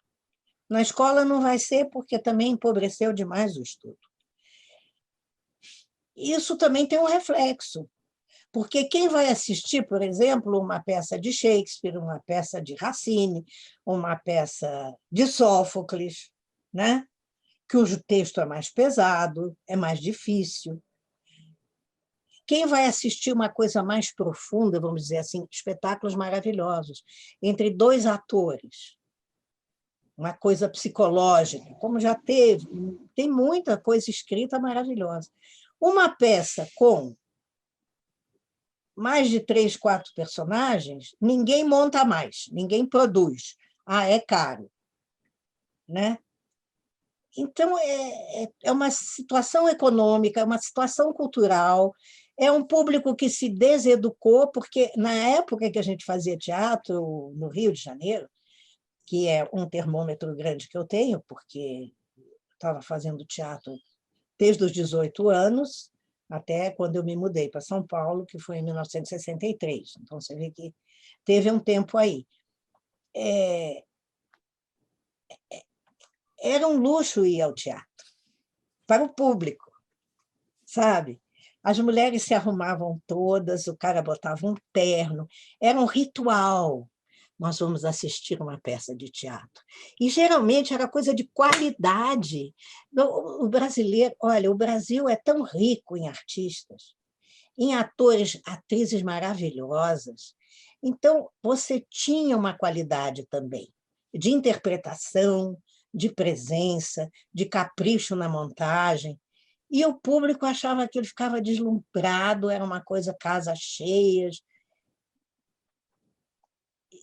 B: Na escola não vai ser, porque também empobreceu demais o estudo. Isso também tem um reflexo, porque quem vai assistir, por exemplo, uma peça de Shakespeare, uma peça de Racine, uma peça de Sófocles, né? Cujo texto é mais pesado, é mais difícil. Quem vai assistir uma coisa mais profunda, vamos dizer assim, espetáculos maravilhosos, entre dois atores, uma coisa psicológica, como já teve, tem muita coisa escrita maravilhosa. Uma peça com mais de 3, 4 personagens, ninguém monta mais, ninguém produz. Ah, é caro, né? Então, é uma situação econômica, é uma situação cultural, é um público que se deseducou, porque na época que a gente fazia teatro no Rio de Janeiro, que é um termômetro grande que eu tenho, porque estava fazendo teatro desde os 18 anos, até quando eu me mudei para São Paulo, que foi em 1963. Então, você vê que teve um tempo aí. Era um luxo ir ao teatro, para o público, sabe? As mulheres se arrumavam todas, o cara botava um terno, era um ritual. Nós vamos assistir uma peça de teatro. E, geralmente, era coisa de qualidade. O brasileiro, olha, o Brasil é tão rico em artistas, em atores, atrizes maravilhosas. Então, você tinha uma qualidade também de interpretação, de presença, de capricho na montagem. E o público achava que ele ficava deslumbrado, era uma coisa casas cheias.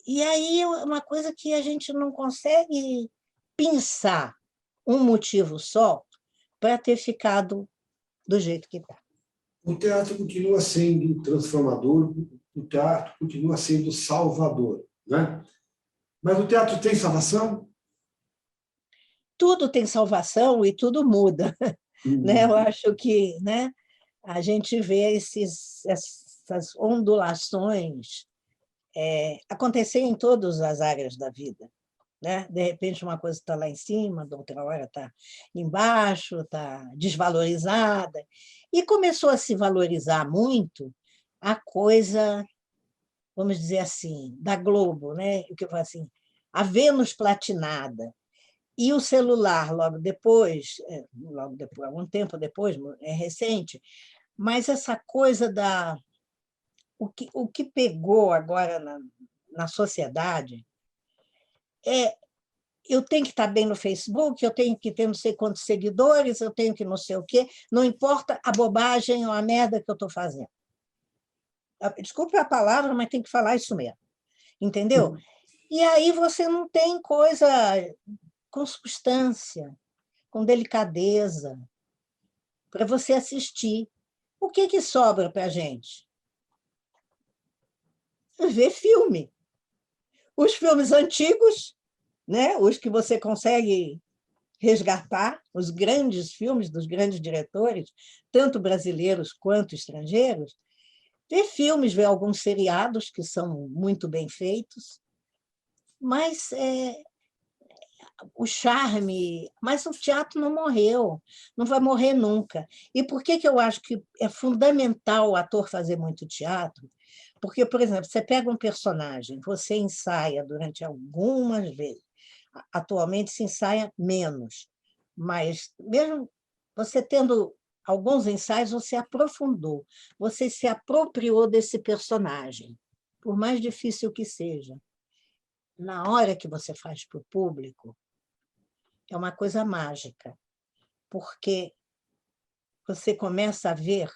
B: E aí é uma coisa que a gente não consegue pensar um motivo só para ter ficado do jeito que está.
A: O teatro continua sendo transformador, o teatro continua sendo salvador, né? Mas o teatro tem salvação?
B: Tudo tem salvação e tudo muda. Né? Eu acho que, né, a gente vê essas ondulações acontecer em todas as áreas da vida. Né? De repente, uma coisa está lá em cima, da outra hora está embaixo, está desvalorizada. E começou a se valorizar muito a coisa, vamos dizer assim, da Globo, né? O que eu falo assim, a Vênus platinada. E o celular, logo depois, algum tempo depois, é recente, mas essa coisa o que pegou agora na sociedade é eu tenho que estar bem no Facebook, eu tenho que ter não sei quantos seguidores, eu tenho que não sei o quê, não importa a bobagem ou a merda que eu estou fazendo. Desculpe a palavra, mas tem que falar isso mesmo, entendeu? E aí você não tem coisa com substância, com delicadeza, para você assistir. O que sobra para a gente? Ver filme. Os filmes antigos, né? Os que você consegue resgatar, os grandes filmes dos grandes diretores, tanto brasileiros quanto estrangeiros, ver filmes, ver alguns seriados que são muito bem feitos, mas o charme, mas o teatro não morreu, não vai morrer nunca. E por que eu acho que é fundamental o ator fazer muito teatro? Porque, por exemplo, você pega um personagem, você ensaia durante algumas vezes, atualmente se ensaia menos, mas mesmo você tendo alguns ensaios, você aprofundou, você se apropriou desse personagem, por mais difícil que seja. Na hora que você faz para o público, é uma coisa mágica, porque você começa a ver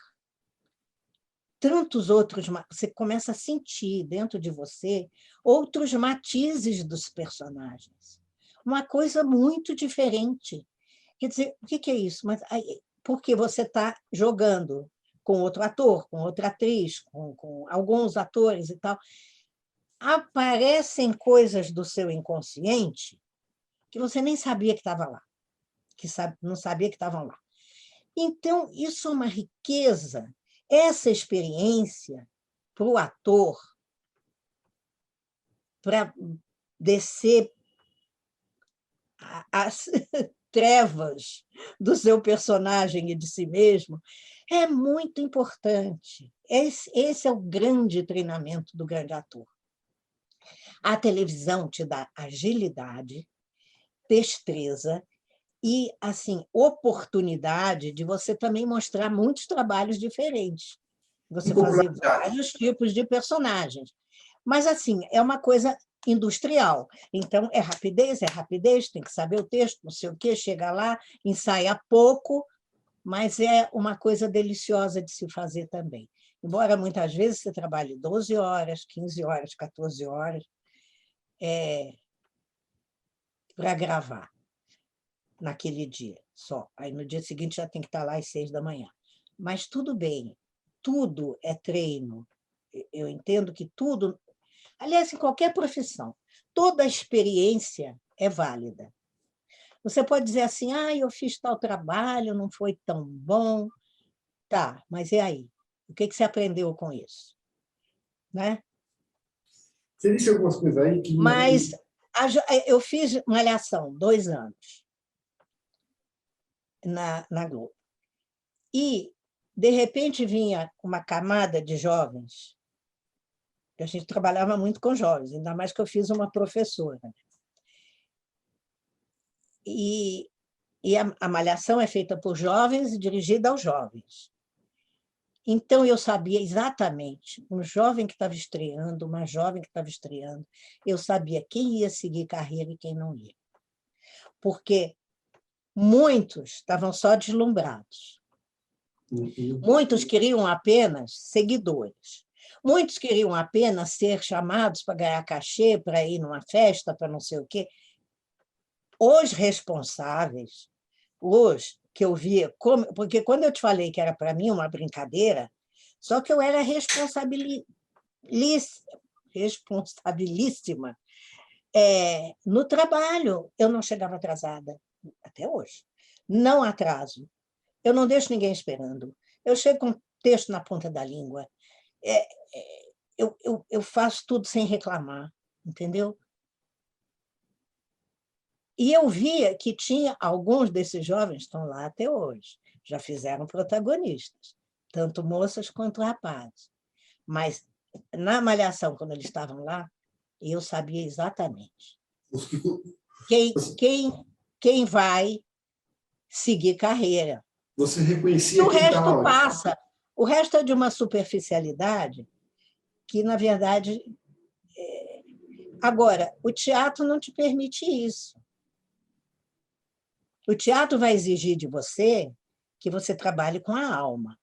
B: tantos outros, você começa a sentir dentro de você outros matizes dos personagens. Uma coisa muito diferente. Quer dizer, o que é isso? Porque você está jogando com outro ator, com outra atriz, com alguns atores e tal. aparecem coisas do seu inconsciente que você nem sabia que estava lá, não sabia que estavam lá. Então, isso é uma riqueza. Essa experiência, para o ator, para descer as trevas do seu personagem e de si mesmo, é muito importante. Esse é o grande treinamento do grande ator. A televisão te dá agilidade, destreza e assim oportunidade de você também mostrar muitos trabalhos diferentes. Você fazer vários tipos de personagens. Mas, assim, é uma coisa industrial. Então, é rapidez, tem que saber o texto, não sei o quê, chega lá, ensaia pouco, mas é uma coisa deliciosa de se fazer também. Embora muitas vezes você trabalhe 12 horas, 15 horas, 14 horas para gravar naquele dia só. Aí, no dia seguinte, já tem que estar lá às 6 da manhã. Mas tudo bem, tudo é treino. Eu entendo que tudo... Aliás, em qualquer profissão, toda experiência é válida. Você pode dizer assim, eu fiz tal trabalho, não foi tão bom. Tá, mas e aí? O que você aprendeu com isso? Né?
A: Você disse algumas coisas aí que...
B: Mas eu fiz Malhação 2 anos na Globo. E, de repente, vinha uma camada de jovens, que a gente trabalhava muito com jovens, ainda mais que eu fiz uma professora. E a Malhação é feita por jovens e dirigida aos jovens. Então, eu sabia exatamente, um jovem que estava estreando, uma jovem que estava estreando, eu sabia quem ia seguir carreira e quem não ia. Porque muitos estavam só deslumbrados. Muitos queriam apenas seguidores. Muitos queriam apenas ser chamados para ganhar cachê, para ir numa festa, para não sei o quê. Os responsáveis, os que eu via... Porque quando eu te falei que era para mim uma brincadeira, só que eu era responsabilíssima no trabalho. Eu não chegava atrasada, até hoje. Não atraso. Eu não deixo ninguém esperando. Eu chego com texto na ponta da língua. Eu faço tudo sem reclamar, entendeu? E eu via que tinha alguns desses jovens, estão lá até hoje, já fizeram protagonistas, tanto moças quanto rapazes. Mas, na Malhação, quando eles estavam lá, eu sabia exatamente quem vai seguir carreira.
A: Você reconhecia
B: o
A: quem
B: resto
A: estava lá.
B: passa. O resto é de uma superficialidade que, na verdade... Agora, o teatro não te permite isso. O teatro vai exigir de você que você trabalhe com a alma.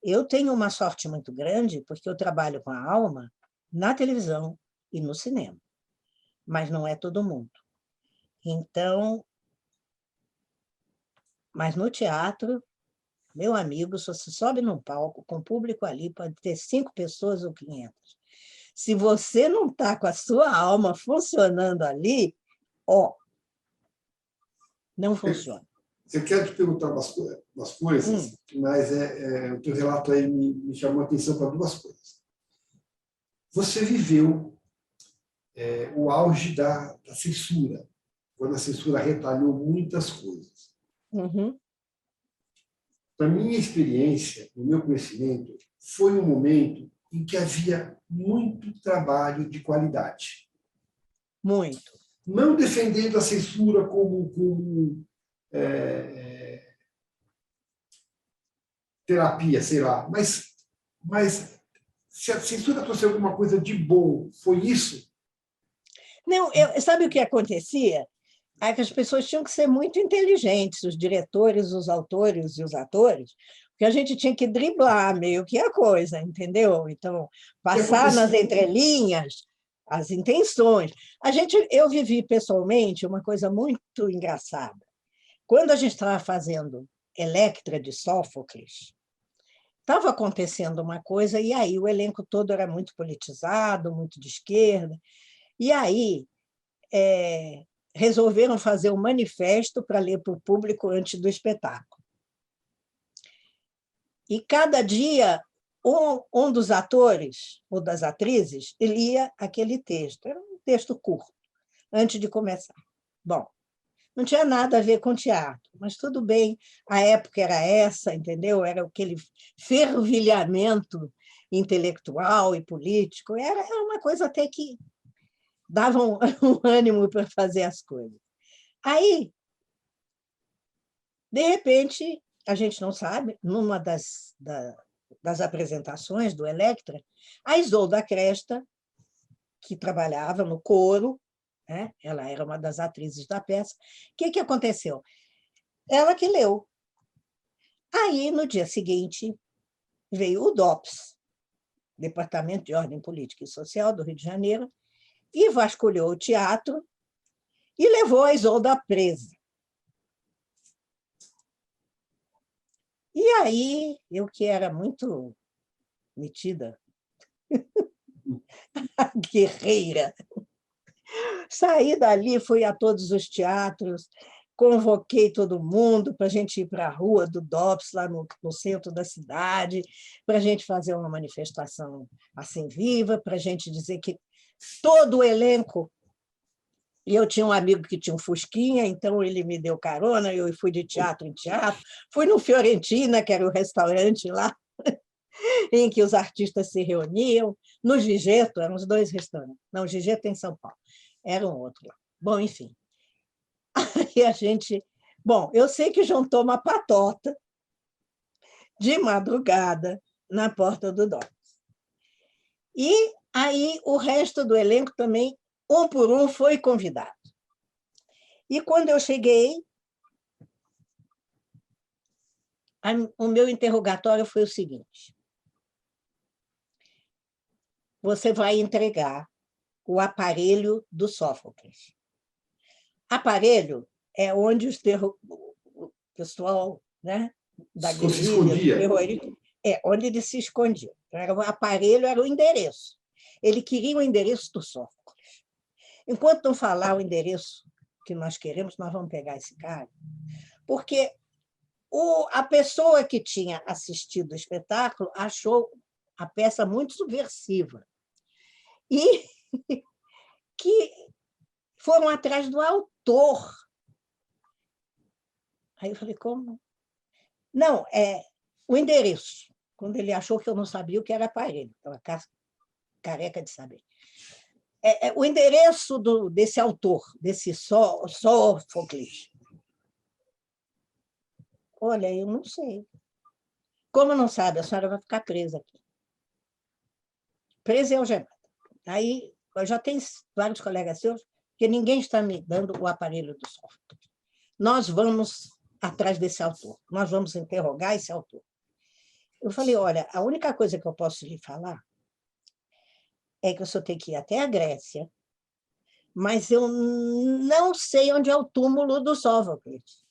B: Eu tenho uma sorte muito grande, porque eu trabalho com a alma na televisão e no cinema, mas não é todo mundo. Então, mas no teatro, meu amigo, se você sobe num palco com o público ali, pode ter 5 pessoas ou 500. Se você não está com a sua alma funcionando ali, não funciona.
A: Eu quero te perguntar umas coisas, mas o teu relato aí me chamou a atenção para 2 coisas. Você viveu o auge da censura, quando a censura retalhou muitas coisas. Na minha experiência, no meu conhecimento, foi um momento em que havia muito trabalho de qualidade.
B: Muito.
A: Não defendendo a censura como terapia, sei lá, mas se a censura trouxe alguma coisa de bom, foi isso?
B: Não, sabe o que acontecia? É que as pessoas tinham que ser muito inteligentes, os diretores, os autores e os atores, porque a gente tinha que driblar meio que a coisa, entendeu? Então, passar nas entrelinhas as intenções. Eu vivi pessoalmente uma coisa muito engraçada. Quando a gente estava fazendo Electra de Sófocles, estava acontecendo uma coisa, e aí o elenco todo era muito politizado, muito de esquerda, e aí resolveram fazer um manifesto para ler para o público antes do espetáculo. E cada dia, um dos atores ou das atrizes lia aquele texto. Era um texto curto, antes de começar. Bom, não tinha nada a ver com teatro, mas tudo bem, a época era essa, entendeu? Era aquele fervilhamento intelectual e político, era uma coisa até que dava um ânimo para fazer as coisas. Aí, de repente, a gente não sabe, numa das apresentações do Electra, a Isolda Cresta, que trabalhava no coro, né? Ela era uma das atrizes da peça, o que aconteceu? Ela que leu. Aí, no dia seguinte, veio o DOPS, Departamento de Ordem Política e Social do Rio de Janeiro, e vasculhou o teatro e levou a Isolda presa. E aí, eu que era muito metida, a guerreira, saí dali, fui a todos os teatros, convoquei todo mundo para a gente ir para a rua do DOPS, lá no centro da cidade, para a gente fazer uma manifestação assim viva, para a gente dizer que todo o elenco... E eu tinha um amigo que tinha um Fusquinha, então ele me deu carona, eu fui de teatro em teatro, fui no Fiorentina, que era o restaurante lá, em que os artistas se reuniam, no Gigeto, eram os dois restaurantes. Não, o Gigeto é em São Paulo, era um outro lá. Bom, enfim. Aí a gente... Bom, eu sei que juntou uma patota de madrugada na porta do DOPS. E aí o resto do elenco também, um por um, foi convidado. E quando eu cheguei, o meu interrogatório foi o seguinte: você vai entregar o aparelho do Sófocles. Aparelho é onde o pessoal, né, da guerrilha, onde ele se escondia. O aparelho era o endereço. Ele queria o endereço do Sófocles. Enquanto não falar o endereço que nós queremos, nós vamos pegar esse cara, porque a pessoa que tinha assistido o espetáculo achou a peça muito subversiva e que foram atrás do autor. Aí eu falei, como? Não, o endereço. Quando ele achou que eu não sabia o que era aparelho, estava careca de saber. O endereço desse autor, desse Sófocles. Olha, eu não sei. Como não sabe, a senhora vai ficar presa aqui. Presa e algemada. Aí, eu já tenho vários colegas seus que ninguém está me dando o aparelho do Sófocles. Nós vamos atrás desse autor, nós vamos interrogar esse autor. Eu falei, olha, a única coisa que eu posso lhe falar é que o senhor tem que ir até a Grécia, mas eu não sei onde é o túmulo do Sófocles.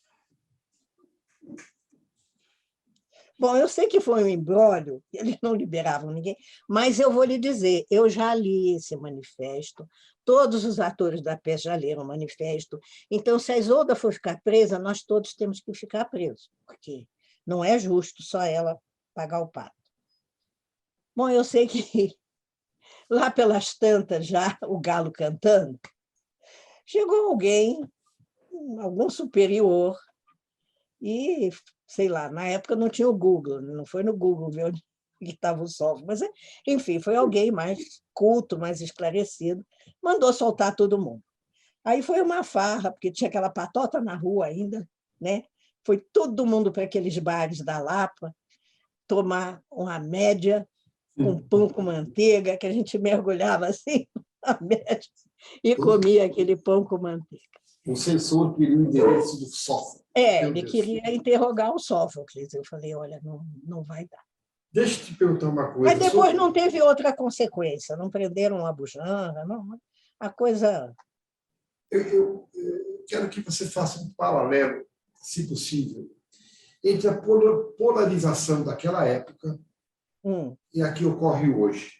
B: Bom, eu sei que foi um imbróglio, eles não liberavam ninguém, mas eu vou lhe dizer, eu já li esse manifesto, todos os atores da peça já leram o manifesto, então, se a Isolda for ficar presa, nós todos temos que ficar presos, porque não é justo só ela pagar o pato. Bom, eu sei que lá pelas tantas, já o galo cantando, chegou alguém, algum superior, e, sei lá, na época não tinha o Google, não foi no Google ver onde estava o software, mas, enfim, foi alguém mais culto, mais esclarecido, mandou soltar todo mundo. Aí foi uma farra, porque tinha aquela patota na rua ainda, né? Foi todo mundo para aqueles bares da Lapa tomar uma média com pão com manteiga, que a gente mergulhava assim na média e comia aquele pão com manteiga.
A: O censor queria o endereço do Sófocles.
B: Ele queria interrogar o Sófocles. Eu falei, olha, não vai dar.
A: Deixa eu te perguntar uma coisa.
B: Mas depois não teve outra consequência, não prenderam a bujanga, não. A coisa...
A: Eu quero que você faça um paralelo, se possível, entre a polarização daquela época e a que ocorre hoje?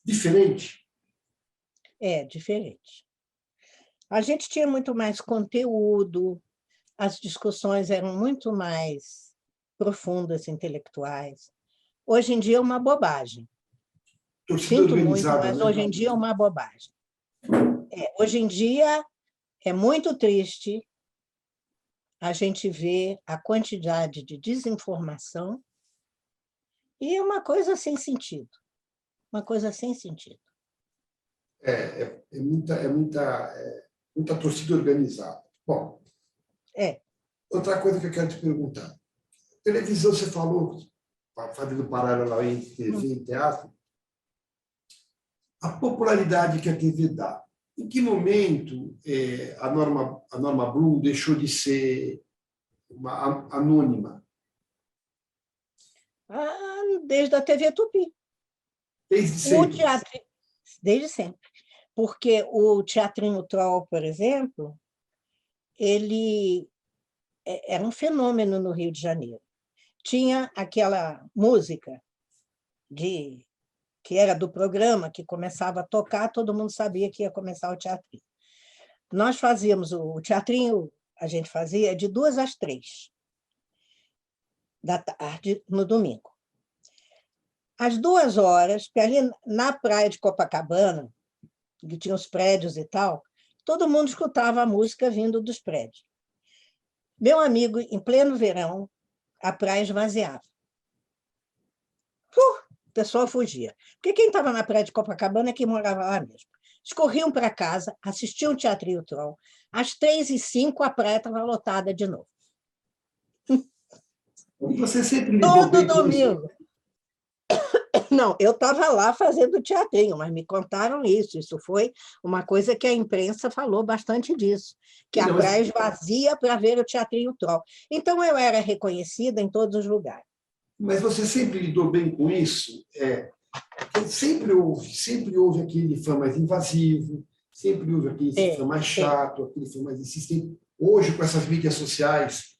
A: Diferente?
B: É diferente. A gente tinha muito mais conteúdo, as discussões eram muito mais profundas, intelectuais. Hoje em dia é uma bobagem.
A: Torcida
B: Sinto muito,
A: organizada,
B: mas
A: né?
B: hoje em dia é uma bobagem. Hoje em dia é muito triste a gente ver a quantidade de desinformação e é uma coisa sem sentido. Uma coisa sem sentido.
A: Muita torcida organizada. Bom, outra coisa que eu quero te perguntar. Televisão, você falou, fazendo paralelo entre TV e teatro, a popularidade que a TV dá. Em que momento a Norma Bloom deixou de ser uma anônima?
B: Desde a TV Tupi.
A: Desde sempre?
B: Desde sempre. Porque o Teatrinho Troll, por exemplo, ele era um fenômeno no Rio de Janeiro. Tinha aquela música que era do programa, que começava a tocar, todo mundo sabia que ia começar o teatrinho. Nós fazíamos o teatrinho, a gente fazia de 2 às 3 da tarde, no domingo. Às 2 horas, porque ali na praia de Copacabana, que tinha os prédios e tal, todo mundo escutava a música vindo dos prédios. Meu amigo, em pleno verão, a praia esvaziava. O pessoal fugia. Porque quem estava na praia de Copacabana é quem morava lá mesmo. Eles corriam para casa, assistiam o Teatrinho Troll. Às 3h05, a praia estava lotada de novo.
A: Você sempre lidou
B: Todo
A: bem com isso?
B: domingo. Não, eu estava lá fazendo teatrinho, mas me contaram isso. Isso foi uma coisa que a imprensa falou bastante disso, que a praia esvazia para ver o Teatrinho Troll. Então, eu era reconhecida em todos os lugares.
A: Mas você sempre lidou bem com isso? Sempre houve aquele fã mais invasivo, sempre houve aquele fã mais chato, aquele fã mais insistente. Hoje, com essas mídias sociais,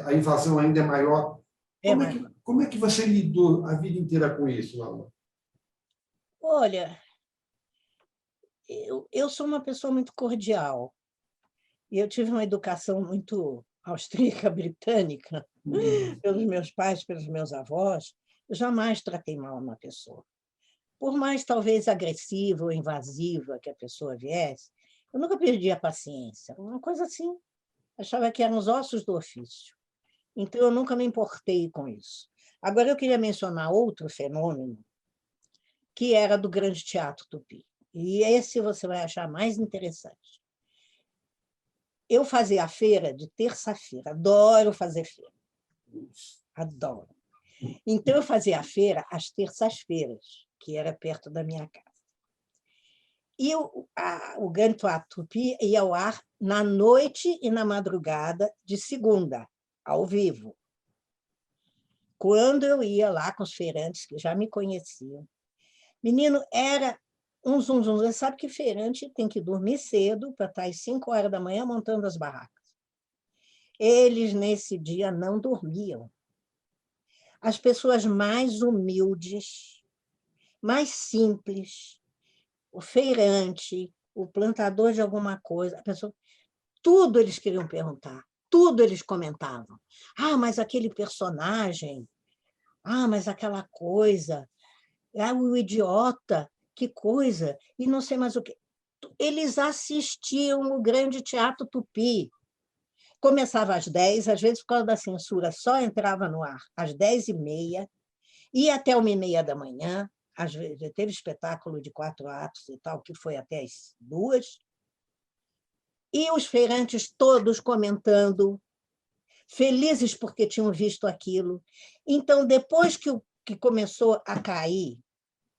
A: a invasão ainda é maior. Como é que você lidou a vida inteira com isso, Laura?
B: Olha, eu sou uma pessoa muito cordial. E eu tive uma educação muito austríaca, britânica, pelos meus pais, pelos meus avós. Eu jamais tratei mal uma pessoa. Por mais, talvez, agressiva ou invasiva que a pessoa viesse, eu nunca perdi a paciência. Uma coisa assim, achava que eram os ossos do ofício. Então, eu nunca me importei com isso. Agora, eu queria mencionar outro fenômeno, que era do Grande Teatro Tupi. E esse você vai achar mais interessante. Eu fazia a feira de terça-feira, adoro fazer feira. Adoro. Então, eu fazia a feira às terças-feiras, que era perto da minha casa. E o Grande Teatro Tupi ia ao ar na noite e na madrugada de segunda, ao vivo. Quando eu ia lá com os feirantes, que já me conheciam, menino, era um zum, zum. Você sabe que feirante tem que dormir cedo para estar às 5 horas da manhã montando as barracas. Eles, nesse dia, não dormiam. As pessoas mais humildes, mais simples, o feirante, o plantador de alguma coisa, a pessoa, tudo eles queriam perguntar, tudo eles comentavam. Mas aquele personagem, mas aquela coisa, o idiota, que coisa, e não sei mais o quê. Eles assistiam o Grande Teatro Tupi. Começava às 10, às vezes, por causa da censura, só entrava no ar às 10h30, ia até 1h30 da manhã, às vezes teve espetáculo de 4 atos e tal, que foi até às 2, e os feirantes todos comentando, felizes porque tinham visto aquilo. Então, depois que começou a cair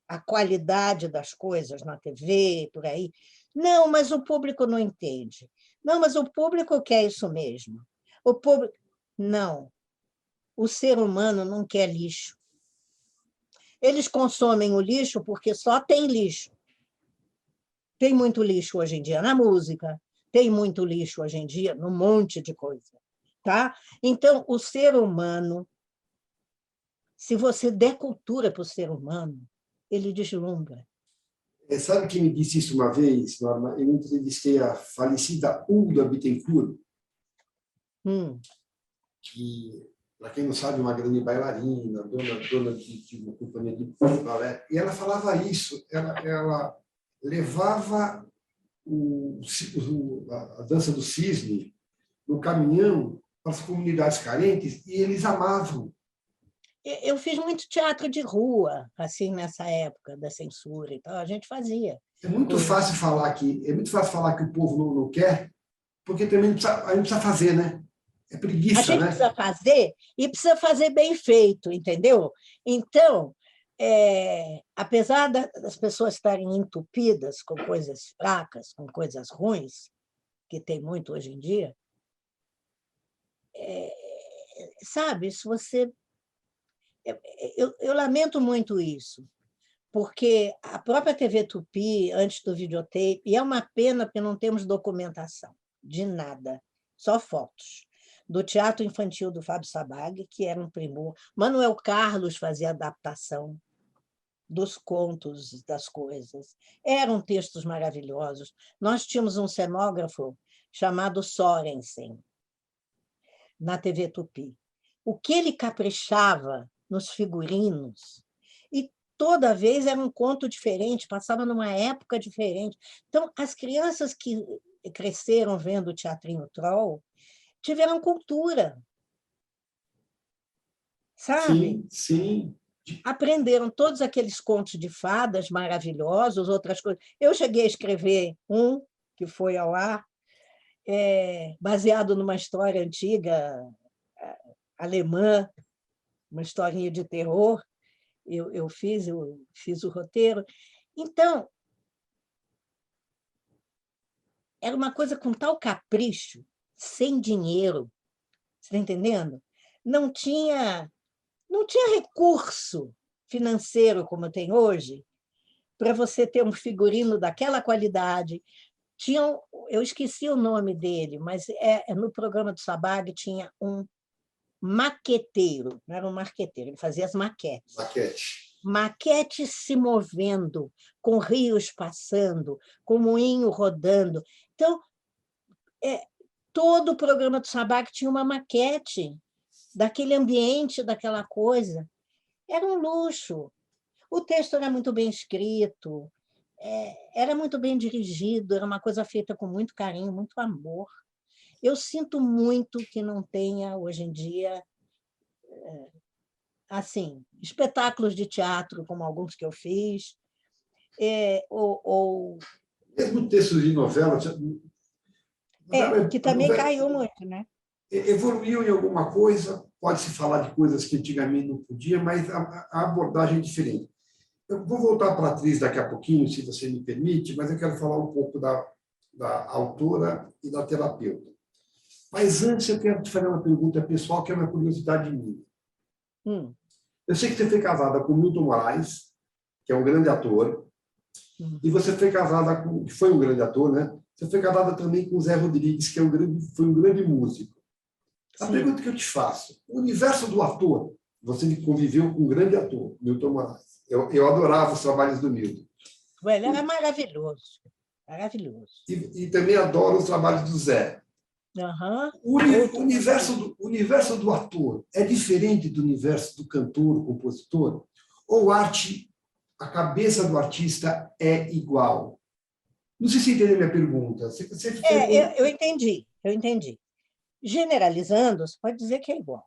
B: a qualidade das coisas na TV, por aí, não, mas o público não entende. Não, mas o público quer isso mesmo. O público... Não. O ser humano não quer lixo. Eles consomem o lixo porque só tem lixo. Tem muito lixo hoje em dia na música, tem muito lixo hoje em dia num monte de coisa. Tá? Então, o ser humano Se você der cultura para o ser humano, ele deslumbra.
A: Sabe quem me disse isso uma vez, Norma? Eu entrevistei a falecida Hulda Bittencourt, que, para quem não sabe, é uma grande bailarina, dona de uma companhia de balé. E ela falava isso, ela levava a dança do cisne no caminhão para as comunidades carentes e eles amavam.
B: Eu fiz muito teatro de rua, assim, nessa época da censura e tal, a gente fazia.
A: É muito fácil falar que o povo não quer, porque também a gente precisa fazer, né? É preguiça,
B: a gente
A: né?
B: Precisa fazer, e precisa fazer bem feito, entendeu? Então, apesar das pessoas estarem entupidas com coisas fracas, com coisas ruins, que tem muito hoje em dia, sabe, se você... Eu lamento muito isso, porque a própria TV Tupi, antes do videotape, e é uma pena porque não temos documentação de nada, só fotos. Do Teatro Infantil do Fábio Sabag, que era um primor. Manuel Carlos fazia adaptação dos contos, das coisas. Eram textos maravilhosos. Nós tínhamos um cenógrafo chamado Sorensen, na TV Tupi. O que ele caprichava nos figurinos, e toda vez era um conto diferente, passava numa época diferente. Então, as crianças que cresceram vendo o Teatrinho Troll tiveram cultura, sabe?
A: Sim, sim.
B: Aprenderam todos aqueles contos de fadas maravilhosos, outras coisas. Eu cheguei a escrever um, que foi ao ar, baseado numa história antiga alemã, uma historinha de terror. Eu fiz o roteiro. Então, era uma coisa com tal capricho, sem dinheiro, você está entendendo? Não tinha recurso financeiro como tem hoje para você ter um figurino daquela qualidade. Eu esqueci o nome dele, mas no programa do Sabag tinha um maqueteiro, não era um marqueteiro, ele fazia as maquetes. Maquetes se movendo, com rios passando, com moinho rodando. Então, todo o programa do Sabag tinha uma maquete daquele ambiente, daquela coisa. Era um luxo. O texto era muito bem escrito, era muito bem dirigido, era uma coisa feita com muito carinho, muito amor. Eu sinto muito que não tenha, hoje em dia, assim, espetáculos de teatro, como alguns que eu fiz,
A: Mesmo textos de novela...
B: que também caiu muito, né?
A: Evoluiu em alguma coisa, pode-se falar de coisas que antigamente não podia, mas a abordagem é diferente. Eu vou voltar para a atriz daqui a pouquinho, se você me permite, mas eu quero falar um pouco da autora e da terapeuta. Mas antes eu quero te fazer uma pergunta pessoal, que é uma curiosidade minha. Eu sei que você foi casada com Milton Moraes, que é um grande ator, e você foi casada que foi um grande ator, né? Você foi casada também com Zé Rodrigues, que foi um grande músico. A pergunta que eu te faço: o universo do ator, você conviveu com um grande ator, Milton Moraes. Eu adorava os trabalhos do Milton.
B: Ele era maravilhoso, maravilhoso.
A: E também adoro os trabalhos do Zé. O universo do ator é diferente do universo do cantor, compositor? Ou a cabeça do artista é igual? Não sei se entendeu a minha pergunta.
B: Eu entendi. Generalizando, você pode dizer que é igual.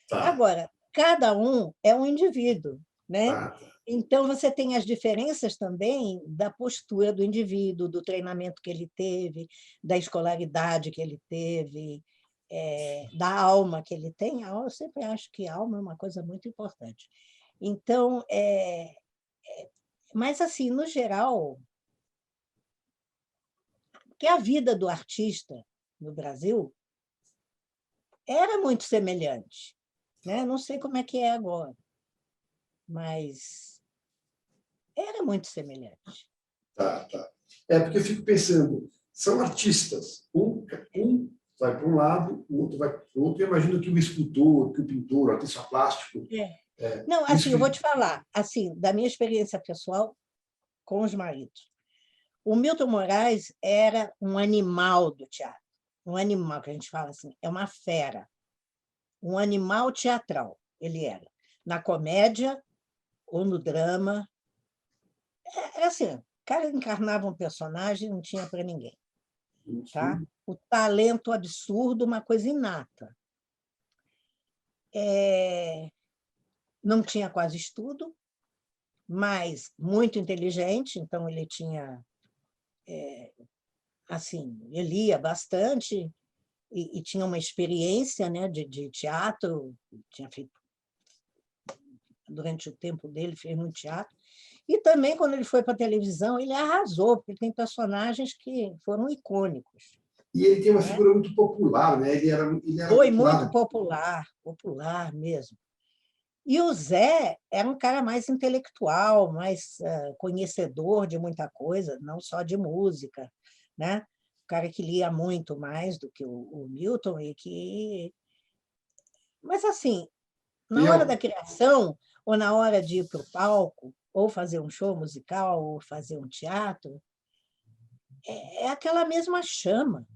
B: Tá. Agora, cada um é um indivíduo, né? Tá. Então, você tem as diferenças também da postura do indivíduo, do treinamento que ele teve, da escolaridade que ele teve, da alma que ele tem. Eu sempre acho que a alma é uma coisa muito importante. Então, mas, assim, no geral, que a vida do artista no Brasil era muito semelhante, né? Não sei como é que é agora, mas era muito semelhante.
A: Tá. Porque eu fico pensando, são artistas, um vai para um lado, o outro vai para o outro. Eu imagino que o escultor, que o pintor, o artista plástico,
B: Não, assim,
A: Isso,
B: eu vou te falar, assim, da minha experiência pessoal com os maridos. O Milton Moraes era um animal do teatro, um animal, que a gente fala assim, é uma fera, um animal teatral, ele era. Na comédia ou no drama, era assim, o cara encarnava um personagem, não tinha para ninguém, tá? O talento absurdo, uma coisa inata. Não tinha quase estudo, mas muito inteligente, então ele tinha, assim, ele lia bastante e tinha uma experiência, né, de teatro, tinha feito, durante o tempo dele, fez muito teatro. E também, quando ele foi para a televisão, ele arrasou, porque tem personagens que foram icônicos.
A: e ele tem uma
B: Né?
A: figura muito popular, né? Ele era
B: Foi
A: muito
B: muito
A: lá.
B: popular, popular mesmo. E o Zé era um cara mais intelectual, mais conhecedor de muita coisa, não só de música, né? Um cara que lia muito mais do que o Milton e que... Mas, assim,
A: E
B: na hora da
A: eu,
B: criação, ou na hora de ir para o palco, ou fazer um show musical, ou fazer um teatro, é aquela mesma chama,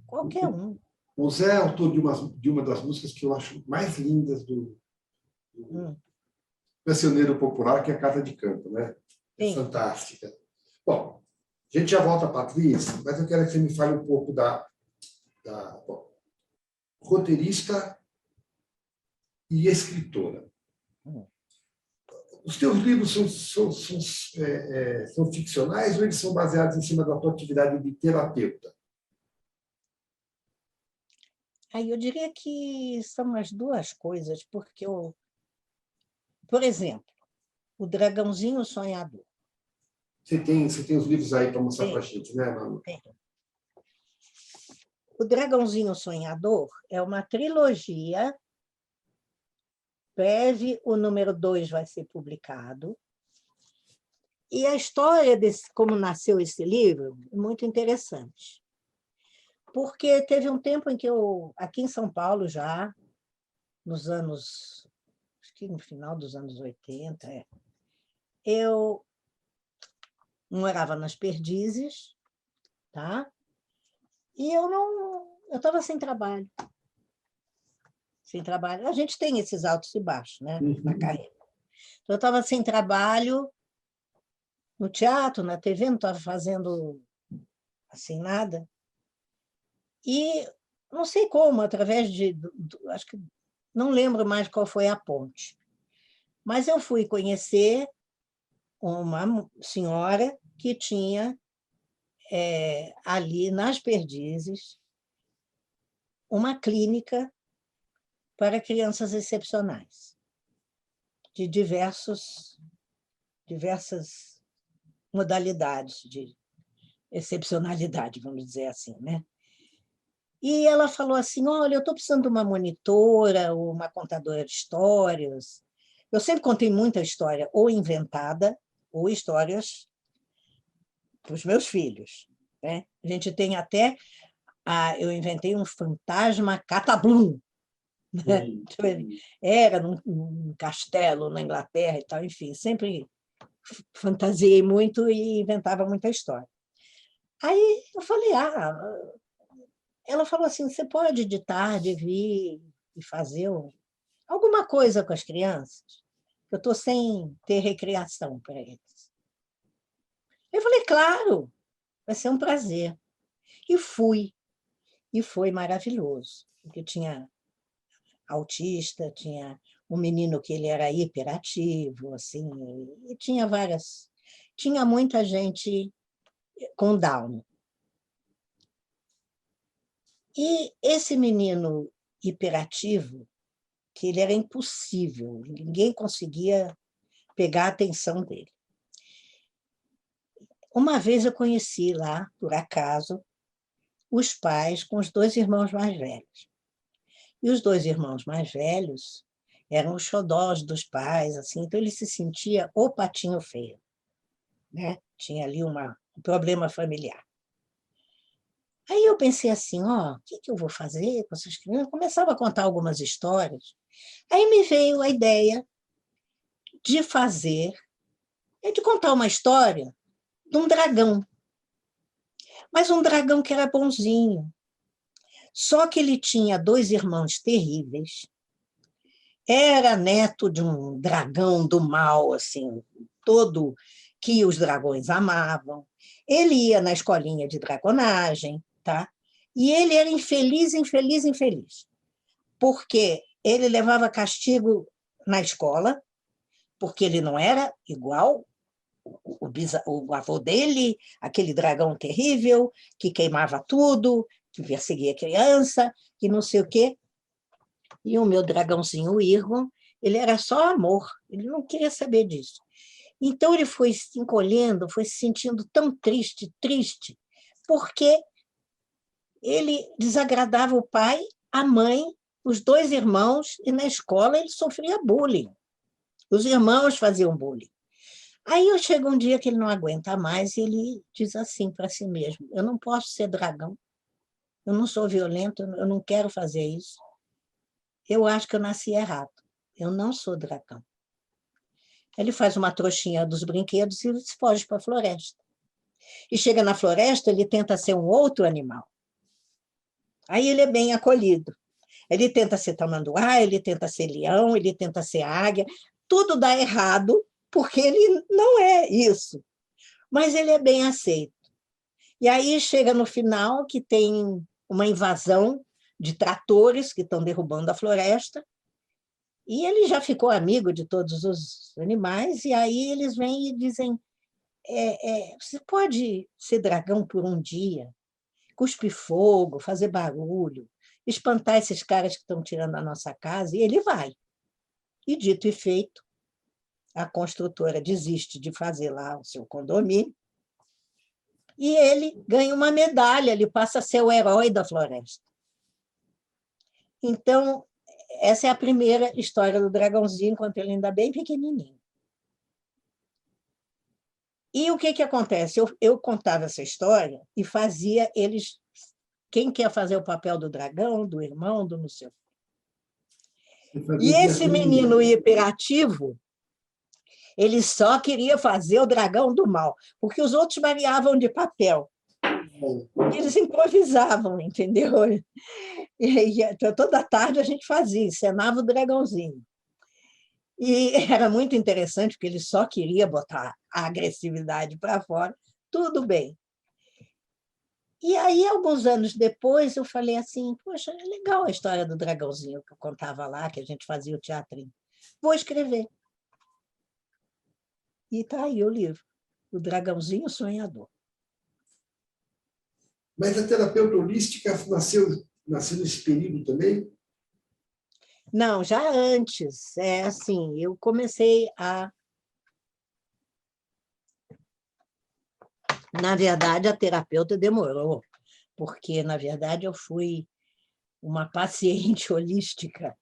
B: qualquer um.
A: o Zé é autor de uma das músicas que eu acho mais lindas do
B: Hum,
A: cancioneiro popular, que é a Casa de Campo, né? É
B: sim.
A: fantástica. Bom, a gente já volta para a atriz, mas eu quero que você me fale um pouco bom, roteirista e escritora.
B: Hum.
A: Os teus livros são ficcionais ou eles são baseados em cima da tua atividade de terapeuta?
B: Aí eu diria que são as duas coisas, porque, por exemplo, o Dragãozinho Sonhador.
A: Você tem os livros aí para mostrar para a
B: Tem,
A: gente, né, Manu?
B: tem. O Dragãozinho Sonhador é uma trilogia, breve, o número 2 vai ser publicado. E a história desse, como nasceu esse livro, é muito interessante. Porque teve um tempo em que eu, aqui em São Paulo já, nos anos, acho que no final dos anos 80, eu morava nas Perdizes, tá? E eu estava sem trabalho. Sem trabalho. A gente tem esses altos e baixos, né, na carreira. Então, eu estava sem trabalho no teatro, na TV, não estava fazendo assim nada. E não sei como, através acho que não lembro mais qual foi a ponte, mas eu fui conhecer uma senhora que tinha ali nas Perdizes uma clínica para crianças excepcionais, de diversas modalidades de excepcionalidade, vamos dizer assim, né? E ela falou assim: olha, eu estou precisando de uma monitora, ou uma contadora de histórias. Eu sempre contei muita história, ou inventada, ou histórias para os meus filhos. Né? A gente tem até. Eu inventei um fantasma catablum. Né? Era num castelo na Inglaterra e tal, enfim, sempre fantasiei muito e inventava muita história. Aí eu falei, ela falou assim, você pode de tarde vir e fazer alguma coisa com as crianças? Eu estou sem ter recreação para eles. Eu falei, claro, vai ser um prazer. E fui, e foi maravilhoso, porque tinha autista, tinha um menino que ele era hiperativo, assim, e tinha muita gente com Down. E esse menino hiperativo, que ele era impossível, ninguém conseguia pegar a atenção dele. Uma vez eu conheci lá, por acaso, os pais com os dois irmãos mais velhos. E os dois irmãos mais velhos eram os xodós dos pais, assim, então ele se sentia o patinho feio, né? Tinha ali um problema familiar. Aí eu pensei assim, o que eu vou fazer com essas crianças? Eu começava a contar algumas histórias. Aí me veio a ideia de fazer, de contar uma história de um dragão. Mas um dragão que era bonzinho. Só que ele tinha 2 irmãos terríveis. Era neto de um dragão do mal, assim, todo que os dragões amavam. Ele ia na escolinha de dragonagem, tá? E ele era infeliz, infeliz, infeliz. Porque ele levava castigo na escola, porque ele não era igual o avô dele, aquele dragão terrível, que queimava tudo, que perseguia criança, que não sei o quê. E o meu dragãozinho, o Irgon, ele era só amor, ele não queria saber disso. Então, ele foi se encolhendo, foi se sentindo tão triste, triste, porque ele desagradava o pai, a mãe, os 2 irmãos, e na escola ele sofria bullying. Os irmãos faziam bullying. Aí chega um dia que ele não aguenta mais e ele diz assim para si mesmo: eu não posso ser dragão, eu não sou violento, eu não quero fazer isso. Eu acho que eu nasci errado, eu não sou dragão. Ele faz uma trouxinha dos brinquedos e se foge para a floresta. E chega na floresta, ele tenta ser um outro animal. Aí ele é bem acolhido. Ele tenta ser tamanduá, ele tenta ser leão, ele tenta ser águia. Tudo dá errado, porque ele não é isso. Mas ele é bem aceito. E aí chega no final que tem uma invasão de tratores que estão derrubando a floresta, e ele já ficou amigo de todos os animais, e aí eles vêm e dizem: você pode ser dragão por um dia, cuspir fogo, fazer barulho, espantar esses caras que estão tirando a nossa casa, e ele vai. E dito e feito, a construtora desiste de fazer lá o seu condomínio, e ele ganha uma medalha, ele passa a ser o herói da floresta. Então, essa é a primeira história do dragãozinho, enquanto ele ainda é bem pequenininho. E o que acontece? Eu contava essa história e fazia eles... Quem quer fazer o papel do dragão, do irmão, do não sei o quê. E esse menino hiperativo, ele só queria fazer o dragão do mal, porque os outros variavam de papel. Eles improvisavam, entendeu? E toda tarde a gente fazia, encenava o dragãozinho. E era muito interessante, porque ele só queria botar a agressividade para fora, tudo bem. E aí, alguns anos depois, eu falei assim: poxa, é legal a história do dragãozinho que eu contava lá, que a gente fazia o teatrinho. Vou escrever. E está aí o livro, O Dragãozinho Sonhador.
A: Mas a terapeuta holística nasceu nesse período também?
B: Não, já antes. Assim, eu comecei a... Na verdade, a terapeuta demorou, porque, na verdade, eu fui uma paciente holística.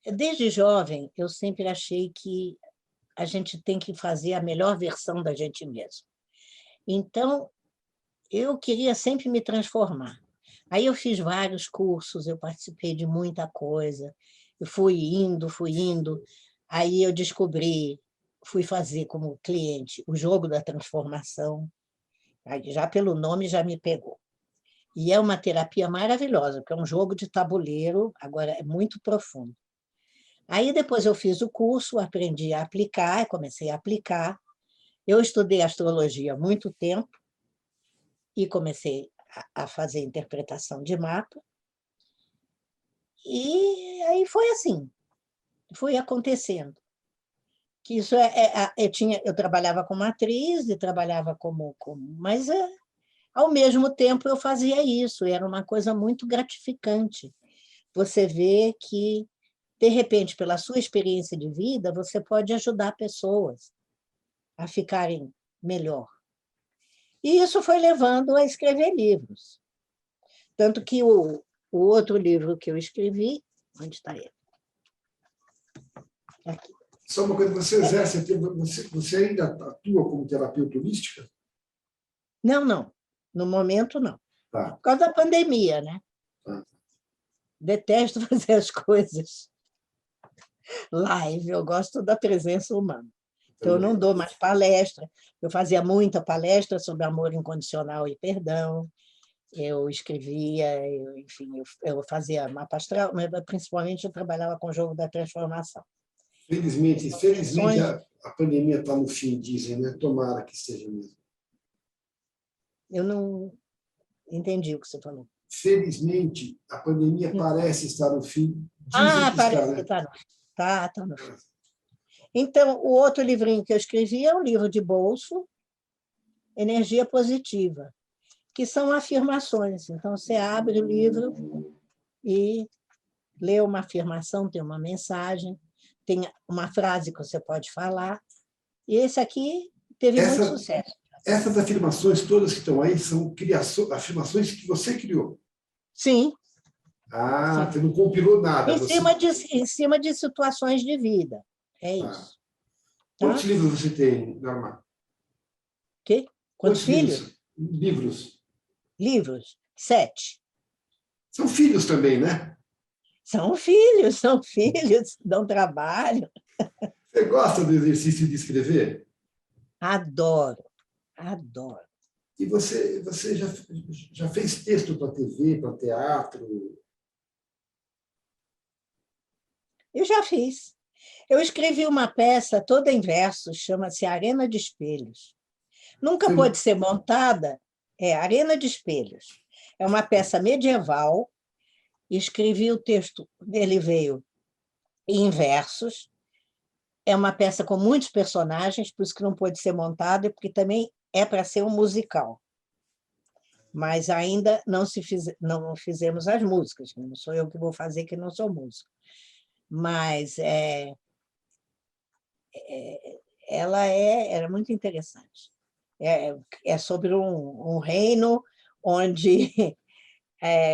B: Desde jovem, eu sempre achei que a gente tem que fazer a melhor versão da gente mesmo. Então, eu queria sempre me transformar. Aí eu fiz vários cursos, eu participei de muita coisa, eu fui indo, aí eu descobri, fui fazer como cliente o jogo da transformação, aí já pelo nome já me pegou. E é uma terapia maravilhosa, porque é um jogo de tabuleiro, agora é muito profundo. Aí depois eu fiz o curso, aprendi a aplicar, comecei a aplicar. Eu estudei astrologia há muito tempo e comecei a fazer interpretação de mapa. E aí foi assim, foi acontecendo. Que isso eu trabalhava como atriz e trabalhava mas ao mesmo tempo eu fazia isso, era uma coisa muito gratificante. Você vê que, de repente, pela sua experiência de vida, você pode ajudar pessoas a ficarem melhor. E isso foi levando a escrever livros. Tanto que o outro livro que eu escrevi... Onde está ele? Aqui.
A: Só uma coisa, você ainda atua como terapeuta holística?
B: Não. No momento, não.
A: Tá.
B: Por causa da pandemia, né?
A: Tá.
B: Detesto fazer as coisas. Live, eu gosto da presença humana. Então, eu não
A: Também.
B: dou mais palestra. Eu fazia muita palestra sobre amor incondicional e perdão. Eu escrevia, enfim, eu fazia mapa astral, mas principalmente eu trabalhava com o jogo da transformação.
A: Felizmente,
B: São
A: felizmente
B: sessões.
A: a pandemia está no fim, dizem, né? Tomara que seja mesmo.
B: Eu não entendi o que você falou.
A: Felizmente, a pandemia parece estar no fim. Dizem
B: Ah,
A: que está,
B: parece que
A: né?
B: está no fim. Tá no fim. Então, o outro livrinho que eu escrevi é um livro de bolso, Energia Positiva, que são afirmações. Então, você abre o livro e lê uma afirmação, tem uma mensagem, tem uma frase que você pode falar. E esse aqui teve muito
A: Essa,
B: sucesso.
A: essas afirmações todas que estão aí são afirmações que você criou.
B: Sim,
A: Ah,
B: sim.
A: você não compilou nada. Você...
B: Em cima de situações de vida. É
A: Tá.
B: isso.
A: Quantos
B: Tá?
A: livros você tem, Norma?
B: Quê? Quantos
A: Quantos
B: filhos?
A: livros? Livros.
B: Livros? 7.
A: São filhos também, né?
B: São filhos, dão trabalho.
A: Você gosta do exercício de escrever?
B: Adoro, adoro.
A: E você já fez texto para TV, para teatro?
B: Eu já fiz. Eu escrevi uma peça toda em versos, chama-se Arena de Espelhos. Nunca
A: Você
B: pôde
A: não...
B: ser montada, é Arena de Espelhos. É uma peça medieval, escrevi o texto, ele veio em versos, é uma peça com muitos personagens, por isso que não pôde ser montada, porque também é para ser um musical. Mas ainda não fizemos as músicas, não sou eu que vou fazer, que não sou músico. Mas ela era muito interessante. É sobre um reino onde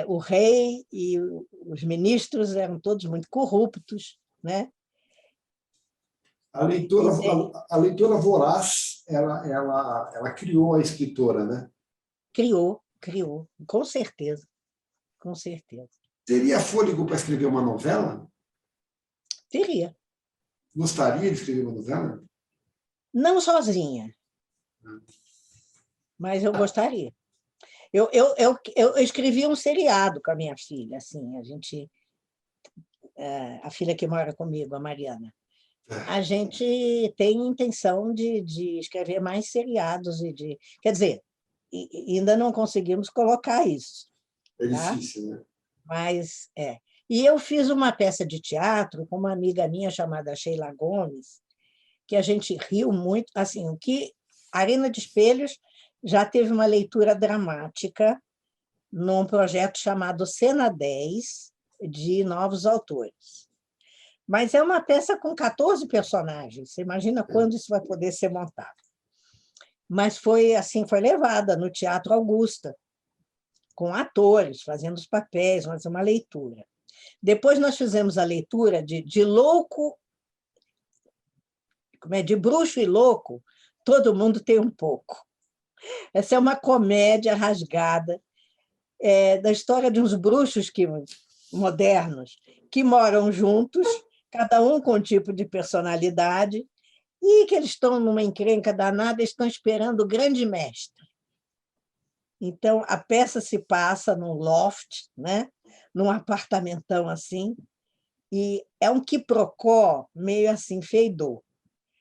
B: o rei e os ministros eram todos muito corruptos, né?
A: A leitora voraz, ela criou a escritora, né?
B: Criou, com certeza, com certeza.
A: Teria fôlego para escrever uma novela?
B: Teria.
A: Gostaria de escrever uma novela?
B: Não sozinha, mas eu gostaria. Eu escrevi um seriado com a minha filha, assim, a filha que mora comigo, a Mariana. A gente tem intenção de escrever mais seriados quer dizer, ainda não conseguimos colocar isso,
A: É
B: tá?
A: difícil, né?
B: Mas é. E eu fiz uma peça de teatro com uma amiga minha chamada Sheila Gomes, que a gente riu muito, assim, o que Arena de Espelhos já teve uma leitura dramática num projeto chamado Cena 10, de novos autores. Mas é uma peça com 14 personagens. Você imagina quando isso vai poder ser montado. Mas foi assim, foi levada no Teatro Augusta, com atores fazendo os papéis, mas uma leitura. Depois nós fizemos a leitura de louco, de bruxo e louco, todo mundo tem um pouco. Essa é uma comédia rasgada da história de uns bruxos modernos que moram juntos, cada um com um tipo de personalidade, e que eles estão numa encrenca danada, estão esperando o grande mestre. Então, a peça se passa num loft, né? Num apartamentão assim, e é um quiprocó meio assim, feidor,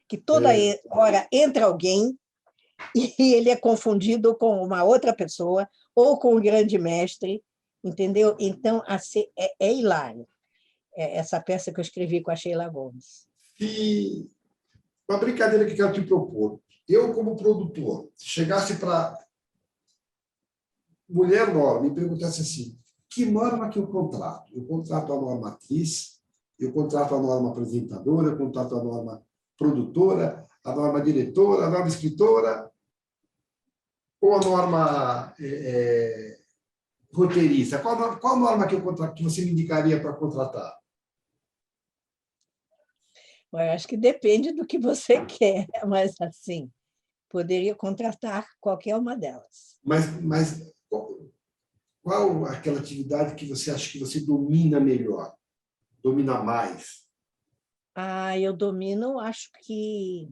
B: que toda hora entra alguém e ele é confundido com uma outra pessoa ou com o grande mestre, entendeu? Então, é hilário. Essa peça que eu escrevi com a Sheila Gomes.
A: E uma brincadeira que eu quero te propor. Eu, como produtor, chegasse para mulher Norma e perguntasse assim, que norma que eu contrato? Eu contrato a norma atriz, eu contrato a norma apresentadora, eu contrato a norma produtora, a norma diretora, a norma escritora, ou a norma roteirista? Qual norma que você me indicaria para contratar?
B: Eu acho que depende do que você quer, mas assim, poderia contratar qualquer uma delas.
A: Mas qual aquela atividade que você acha que você domina melhor, domina mais?
B: Eu domino, acho que...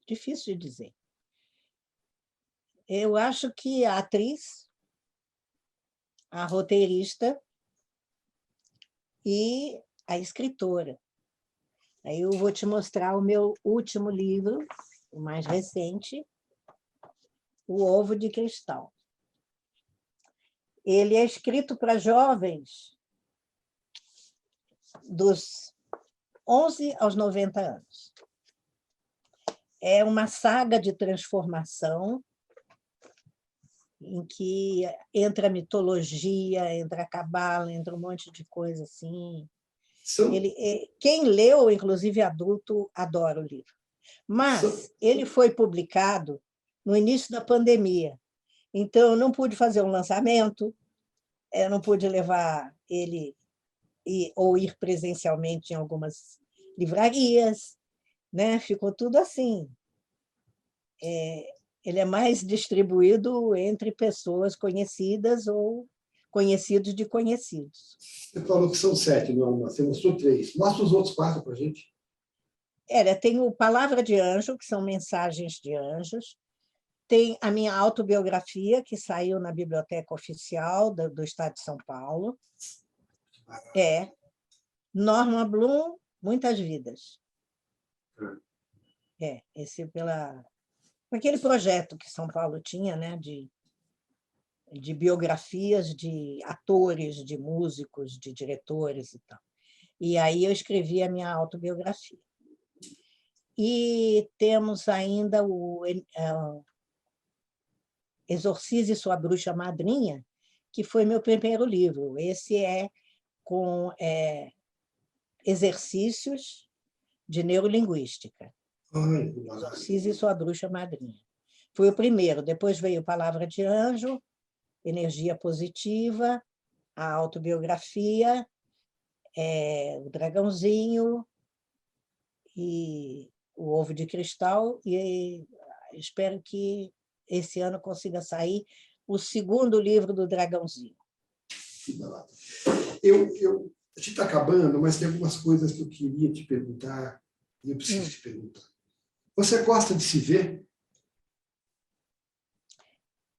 B: Difícil de dizer. Eu acho que a atriz, a roteirista e a escritora. Aí eu vou te mostrar o meu último livro, o mais recente, O Ovo de Cristal. Ele é escrito para jovens dos 11 aos 90 anos. É uma saga de transformação em que entra a mitologia, entra a cabala, entra um monte de coisa assim. Quem leu, inclusive adulto, adora o livro. Mas ele foi publicado no início da pandemia, então eu não pude fazer um lançamento, eu não pude levar ele ou ir presencialmente em algumas livrarias, né? Ficou tudo assim. Ele é mais distribuído entre pessoas conhecidas ou conhecidos de conhecidos.
A: Você falou que são 7, não, você mostrou 3. Mostra os outros 4 para a gente.
B: Tem o Palavra de Anjo, que são mensagens de anjos. Tem a minha autobiografia, que saiu na Biblioteca Oficial do Estado de São Paulo. Norma Bloom, Muitas Vidas. Esse aquele projeto que São Paulo tinha, né, de biografias de atores, de músicos, de diretores e tal. E aí eu escrevi a minha autobiografia. E temos ainda o Exorcize Sua Bruxa Madrinha, que foi meu primeiro livro. Esse é com exercícios de neurolinguística. Exorcize Sua Bruxa Madrinha. Foi o primeiro. Depois veio Palavra de Anjo, Energia Positiva, a autobiografia, o Dragãozinho e o Ovo de Cristal, e espero que esse ano consiga sair o segundo livro do Dragãozinho.
A: A gente está acabando, mas tem algumas coisas que eu queria te perguntar, e eu preciso te perguntar. Você gosta de se ver?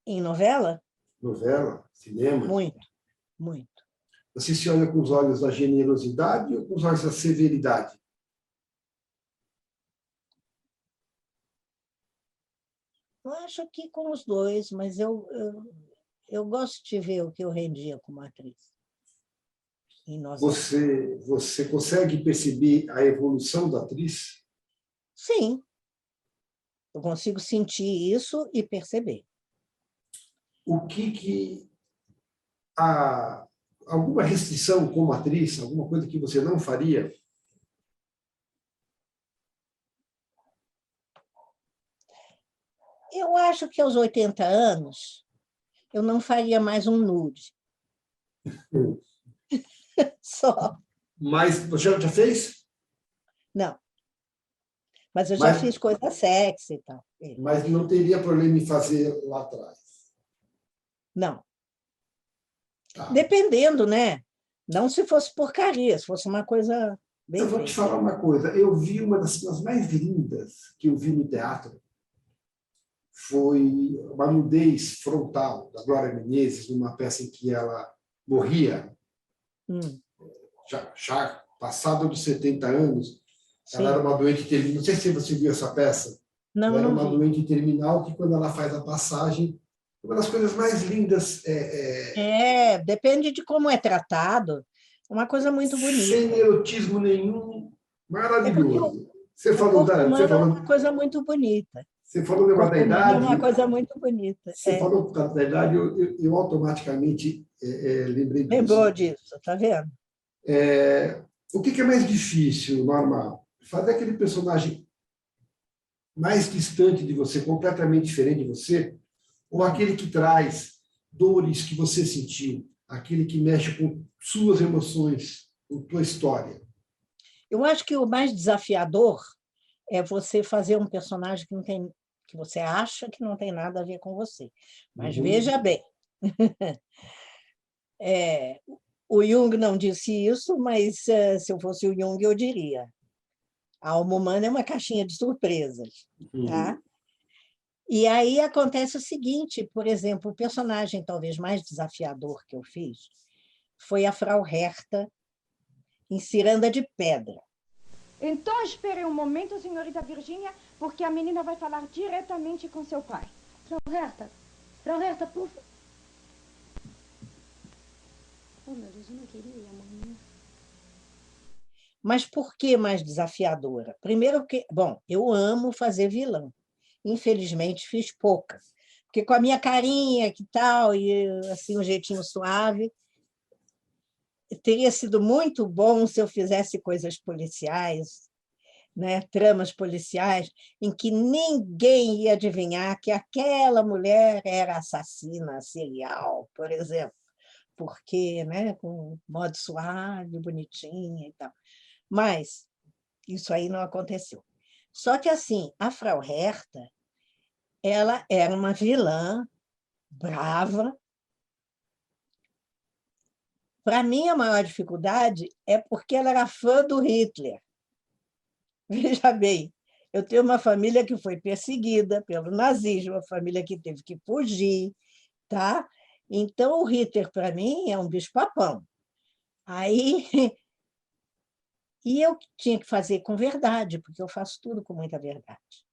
B: Em novela?
A: Novela, cinema?
B: Muito, muito.
A: Você se olha com os olhos da generosidade ou com os olhos da severidade?
B: Eu acho que com os dois, mas eu gosto de ver o que eu rendia como atriz.
A: Você consegue perceber a evolução da atriz?
B: Sim. Eu consigo sentir isso e perceber.
A: O que alguma restrição como atriz, alguma coisa que você não faria?
B: Eu acho que aos 80 anos eu não faria mais um nude. Só.
A: Mas você já fez?
B: Não. Mas eu já fiz coisa sexy e tal.
A: Mas não teria problema em fazer lá atrás?
B: Não.
A: Tá.
B: Dependendo, né? Não se fosse porcaria, se fosse uma coisa bem feita.
A: Eu vou te falar uma coisa. Eu vi uma das coisas mais lindas que eu vi no teatro. Foi uma nudez frontal da Glória Menezes, numa peça em que ela morria, já passada dos 70 anos. Sim. Ela era uma doente terminal. Não sei se você viu essa peça.
B: Não,
A: ela era
B: não
A: uma
B: vi.
A: doente terminal que, quando ela faz a passagem, uma das coisas mais lindas
B: depende de como é tratado. Uma coisa muito bonita.
A: Sem erotismo nenhum, maravilhoso. Você
B: o
A: falou
B: corpo humano é uma coisa muito bonita.
A: Você falou da idade.
B: É uma coisa muito bonita.
A: Você falou da idade, eu automaticamente lembrei disso.
B: Lembrou disso, está vendo?
A: O que é mais difícil, Norma? Fazer aquele personagem mais distante de você, completamente diferente de você, ou aquele que traz dores que você sentiu, aquele que mexe com suas emoções, com tua história?
B: Eu acho que o mais desafiador é você fazer um personagem que você acha que não tem nada a ver com você. Mas veja bem, o Jung não disse isso, mas se eu fosse o Jung, eu diria. A alma humana é uma caixinha de surpresas, tá? E aí acontece o seguinte, por exemplo, o personagem talvez mais desafiador que eu fiz foi a Frau Herta em Ciranda de Pedra.
C: Então, espere um momento, senhorita Virgínia, porque a menina vai falar diretamente com seu pai. Frau Herta, por favor. Oh, meu Deus, eu não queria ir amanhã.
B: Mas por que mais desafiadora? Primeiro que, bom, eu amo fazer vilã. Infelizmente, fiz poucas. Porque com a minha carinha, que tal, e assim, um jeitinho suave, teria sido muito bom se eu fizesse coisas policiais, né, tramas policiais, em que ninguém ia adivinhar que aquela mulher era assassina serial, por exemplo, porque, né, com modo suave, bonitinha e tal. Mas isso aí não aconteceu. Só que, assim, a Frau Herta, ela era uma vilã brava. Para mim, a maior dificuldade é porque ela era fã do Hitler. Veja bem, eu tenho uma família que foi perseguida pelo nazismo, uma família que teve que fugir, tá? Então, o Hitler, para mim, é um bicho-papão. Aí, e eu tinha que fazer com verdade, porque eu faço tudo com muita verdade.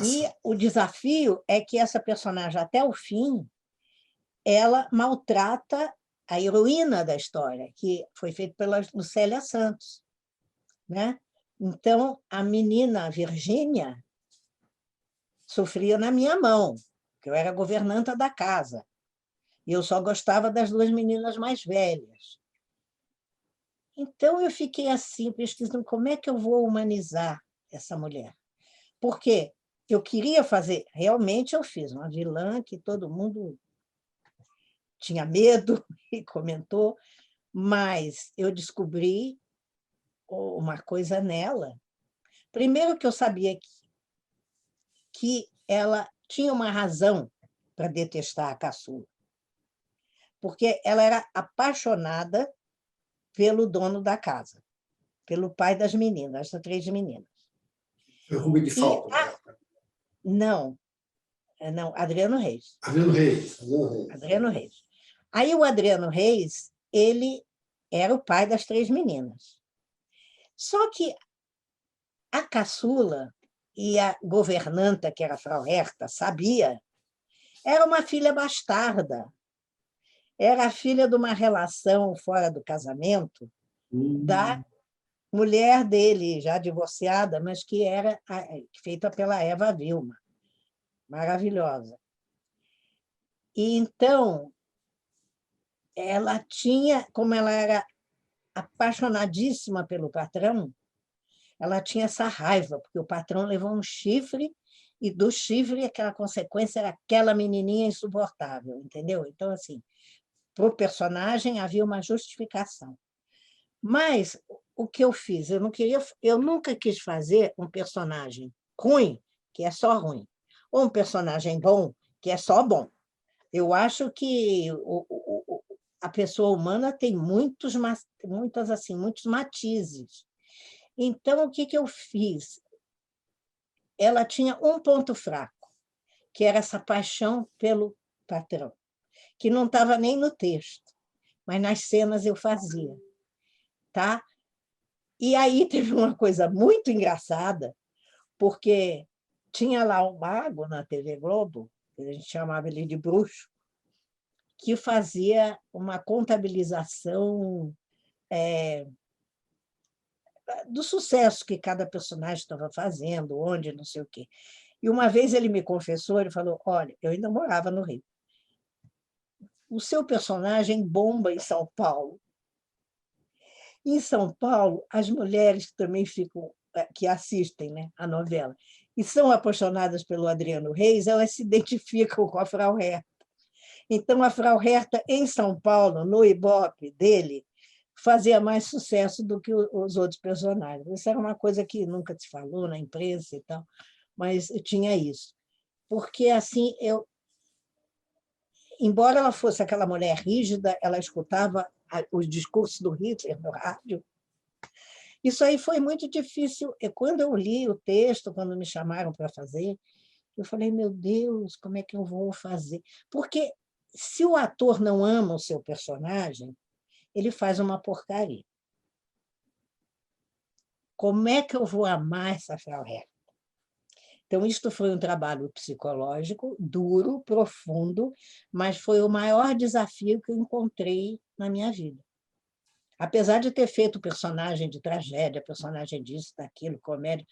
B: E o desafio é que essa personagem, até o fim, ela maltrata a heroína da história, que foi feita pela Lucélia Santos, né? Então, a menina a Virgínia sofria na minha mão, porque eu era governanta da casa, e eu só gostava das duas meninas mais velhas. Então, eu fiquei assim, pesquisando como é que eu vou humanizar essa mulher. Porque eu queria fazer, realmente eu fiz uma vilã que todo mundo tinha medo e comentou, mas eu descobri uma coisa nela. Primeiro que eu sabia que ela tinha uma razão para detestar a caçula, porque ela era apaixonada pelo dono da casa, pelo pai das meninas, das três meninas.
A: Foi Rubem de Falco, né?
B: Não, não, Adriano Reis.
A: Adriano Reis.
B: Adriano Reis. Aí o Adriano Reis, ele era o pai das três meninas. Só que a caçula e a governanta, que era a Frau Herta, sabia, era uma filha bastarda. Era a filha de uma relação fora do casamento da mulher dele, já divorciada, mas que era feita pela Eva Vilma. Maravilhosa. E então, ela tinha, como ela era apaixonadíssima pelo patrão, ela tinha essa raiva, porque o patrão levou um chifre, e do chifre aquela consequência era aquela menininha insuportável, entendeu? Então, assim, para o personagem havia uma justificação. Mas o que eu fiz? Eu nunca quis fazer um personagem ruim, que é só ruim, ou um personagem bom, que é só bom. Eu acho que a pessoa humana tem muitos matizes. Então, o que eu fiz? Ela tinha um ponto fraco, que era essa paixão pelo patrão, que não estava nem no texto, mas nas cenas eu fazia. Tá? E aí teve uma coisa muito engraçada, porque tinha lá um mago na TV Globo, que a gente chamava ele de bruxo, que fazia uma contabilização do sucesso que cada personagem estava fazendo, onde, não sei o quê. E uma vez ele me confessou, ele falou, olha, eu ainda morava no Rio. O seu personagem bomba em São Paulo. Em São Paulo, as mulheres também ficam, que assistem, né, a novela, e são apaixonadas pelo Adriano Reis, elas se identificam com a Frau Herta. Então, a Frau Herta, em São Paulo, no Ibope dele, fazia mais sucesso do que os outros personagens. Isso era uma coisa que nunca se falou na imprensa e tal, mas eu tinha isso. Porque, assim, embora ela fosse aquela mulher rígida, ela escutava os discursos do Hitler no rádio. Isso aí foi muito difícil. E quando eu li o texto, quando me chamaram para fazer, eu falei, meu Deus, como é que eu vou fazer? Porque se o ator não ama o seu personagem, ele faz uma porcaria. Como é que eu vou amar essa Frau Herta? Então, isto foi um trabalho psicológico, duro, profundo, mas foi o maior desafio que eu encontrei na minha vida. Apesar de ter feito personagem de tragédia, personagem disso, daquilo, comédia,